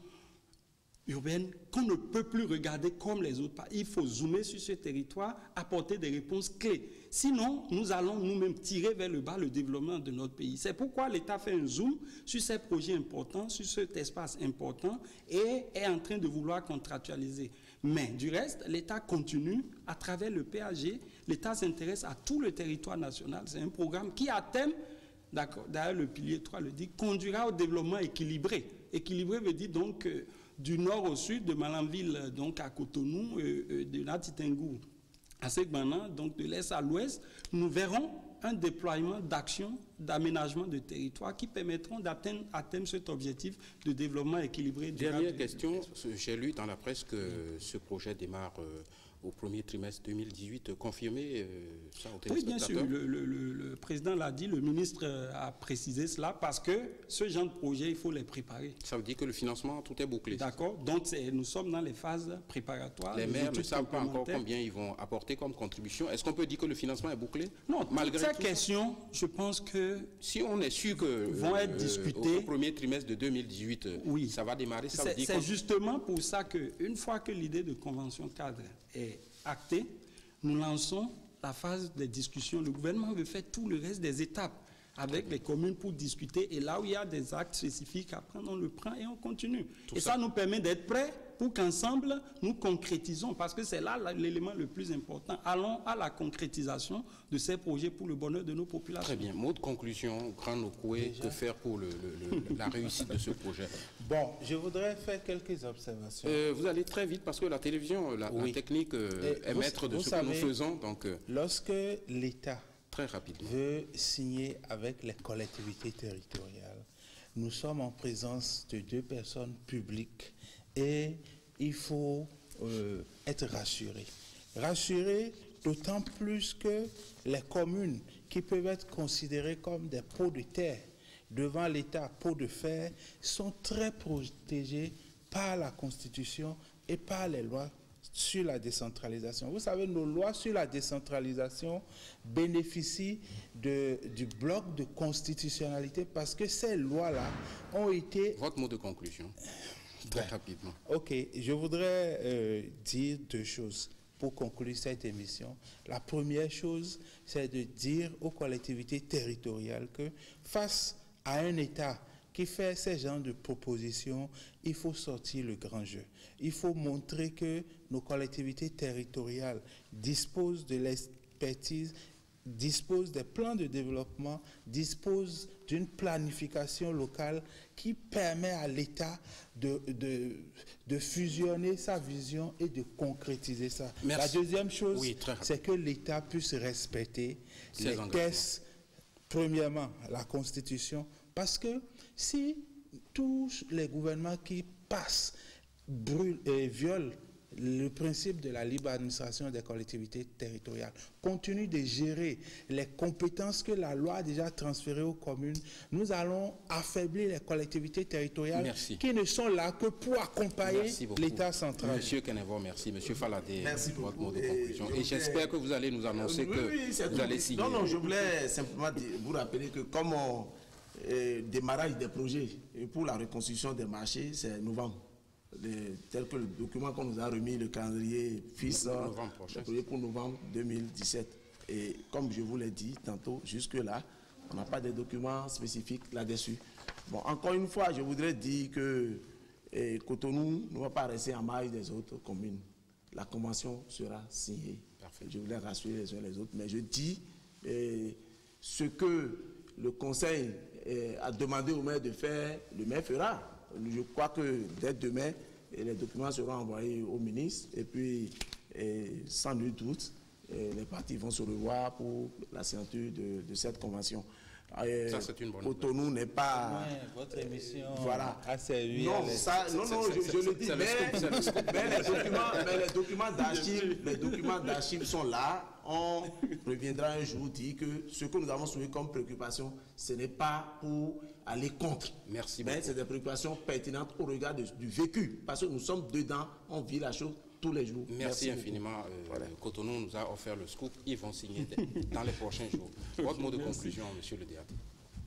[SPEAKER 2] urbaine qu'on ne peut plus regarder comme les autres. Il faut zoomer sur ce territoire, apporter des réponses clés. Sinon, nous allons nous-mêmes tirer vers le bas le développement de notre pays. C'est pourquoi l'État fait un zoom sur ces projets importants, sur cet espace important et est en train de vouloir contractualiser. Mais du reste, l'État continue à travers le PAG. L'État s'intéresse à tout le territoire national. C'est un programme qui, à terme, d'ailleurs le pilier 3 le dit, conduira au développement équilibré. Équilibré veut dire donc du nord au sud, de Malanville donc à Cotonou, de Latitengu à Segbana, donc de l'est à l'ouest, nous verrons un déploiement d'actions, d'aménagement de territoire qui permettront d'atteindre à terme cet objectif de développement équilibré.
[SPEAKER 1] Dernière question, j'ai lu dans la presse que ce projet démarre au premier trimestre 2018, confirmé ça au téléspectateur?
[SPEAKER 2] Oui, bien sûr, le président l'a dit, le ministre a précisé cela parce que ce genre de projet, il faut les préparer.
[SPEAKER 1] Ça veut dire que le financement, tout est bouclé.
[SPEAKER 2] D'accord, donc nous sommes dans les phases préparatoires.
[SPEAKER 1] Les maires ne savent pas encore combien ils vont apporter comme contribution. Est-ce qu'on peut dire que le financement est bouclé?
[SPEAKER 2] Non, malgré cette question, je pense que...
[SPEAKER 1] Si on est sûr que
[SPEAKER 2] vont être discutés
[SPEAKER 1] au premier trimestre de 2018, oui, ça va démarrer, ça veut dire
[SPEAKER 2] c'est justement pour ça qu'une fois que l'idée de convention cadre est actée, nous lançons la phase des discussions. Le gouvernement veut faire tout le reste des étapes avec les communes pour discuter. Et là où il y a des actes spécifiques à prendre, on le prend et on continue. Et ça nous permet d'être prêts pour qu'ensemble, nous concrétisons. Parce que c'est là l'élément le plus important. Allons à la concrétisation de ces projets pour le bonheur de nos populations.
[SPEAKER 1] Très bien. Mot de conclusion, Grand Nokoué, que faire pour la réussite de ce projet?
[SPEAKER 4] Bon, je voudrais faire quelques observations.
[SPEAKER 1] Vous allez très vite parce que la télévision, la technique est maître de ce que nous faisons. Donc,
[SPEAKER 4] lorsque l'État
[SPEAKER 1] rapidement
[SPEAKER 4] veut signer avec les collectivités territoriales, nous sommes en présence de deux personnes publiques et il faut être rassuré. Rassuré d'autant plus que les communes qui peuvent être considérées comme des pots de terre devant l'État, pots de fer, sont très protégées par la Constitution et par les lois sur la décentralisation. Vous savez, nos lois sur la décentralisation bénéficient du bloc de constitutionnalité parce que ces lois-là ont été...
[SPEAKER 1] Votre mot de conclusion, très rapidement.
[SPEAKER 4] Ok, je voudrais dire deux choses pour conclure cette émission. La première chose, c'est de dire aux collectivités territoriales que face à un État qui fait ces genres de propositions, il faut sortir le grand jeu. Il faut montrer que nos collectivités territoriales disposent de l'expertise, disposent des plans de développement, disposent d'une planification locale qui permet à l'État de fusionner sa vision et de concrétiser ça.
[SPEAKER 1] Merci.
[SPEAKER 4] La deuxième chose, c'est que l'État puisse respecter les caisses, premièrement, la Constitution, parce que si tous les gouvernements qui passent brûlent et violent le principe de la libre administration des collectivités territoriales, continuent de gérer les compétences que la loi a déjà transférées aux communes, nous allons affaiblir les collectivités territoriales qui ne sont là que pour accompagner l'État central.
[SPEAKER 1] Monsieur Kenevon, merci. Monsieur Faladé, votre mot de conclusion. Et j'espère que vous allez nous annoncer que vous allez signer.
[SPEAKER 3] Non, je voulais simplement vous rappeler que comme démarrage des projets pour la reconstruction des marchés, c'est novembre. Tel que le document qu'on nous a remis, le calendrier fixe pour novembre 2017. Et comme je vous l'ai dit tantôt, jusque-là, on n'a pas de documents spécifiques là-dessus. Bon, encore une fois, je voudrais dire que Cotonou ne va pas rester en marge des autres communes. La convention sera signée. Parfait. Je voulais rassurer les uns les autres, mais je dis ce que le Conseil a demandé au maire de faire, le maire fera. Je crois que dès demain, les documents seront envoyés au ministre et puis, sans nul doute, les partis vont se revoir pour la signature de cette convention.
[SPEAKER 1] Ça, c'est une bonne
[SPEAKER 3] Cotonou n'est pas...
[SPEAKER 4] votre émission
[SPEAKER 3] a servi... Non, je le dis, mais les documents d'archives sont là. On reviendra un jour dire que ce que nous avons soulevé comme préoccupation, ce n'est pas pour aller contre.
[SPEAKER 1] Merci
[SPEAKER 3] mais c'est des préoccupations pertinentes au regard du vécu. Parce que nous sommes dedans, on vit la chose tous tous les jours.
[SPEAKER 1] Merci infiniment. Cotonou nous a offert le scoop. Ils vont signer dans les prochains jours. Votre mot de conclusion, monsieur le DAT.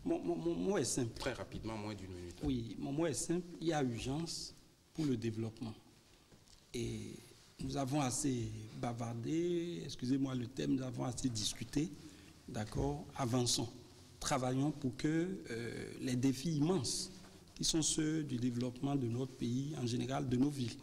[SPEAKER 2] Mon mot est simple.
[SPEAKER 1] Très rapidement, moins d'une minute.
[SPEAKER 2] Oui, mon mot est simple. Il y a urgence pour le développement. Et nous avons assez bavardé, excusez-moi le thème, nous avons assez discuté. D'accord? Avançons. Travaillons pour que les défis immenses qui sont ceux du développement de notre pays, en général de nos villes,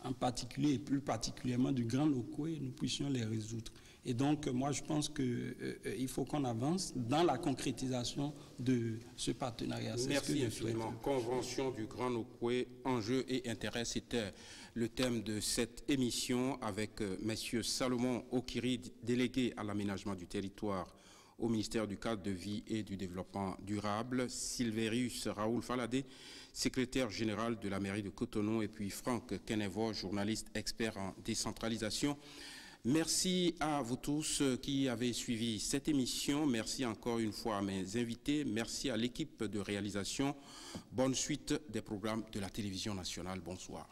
[SPEAKER 2] en particulier et plus particulièrement du Grand Locoué, nous puissions les résoudre. Et donc, moi, je pense qu'il faut qu'on avance dans la concrétisation de ce partenariat.
[SPEAKER 1] Merci infiniment. Convention du Grand Locoué, enjeux et intérêts, c'était le thème de cette émission avec messieurs Salomon Okiri, délégué à l'aménagement du territoire au ministère du Cadre de vie et du développement durable, Silverius Raoul Faladé, secrétaire général de la mairie de Cotonou, et puis Franck Kenevo, journaliste expert en décentralisation. Merci à vous tous qui avez suivi cette émission. Merci encore une fois à mes invités. Merci à l'équipe de réalisation. Bonne suite des programmes de la télévision nationale. Bonsoir.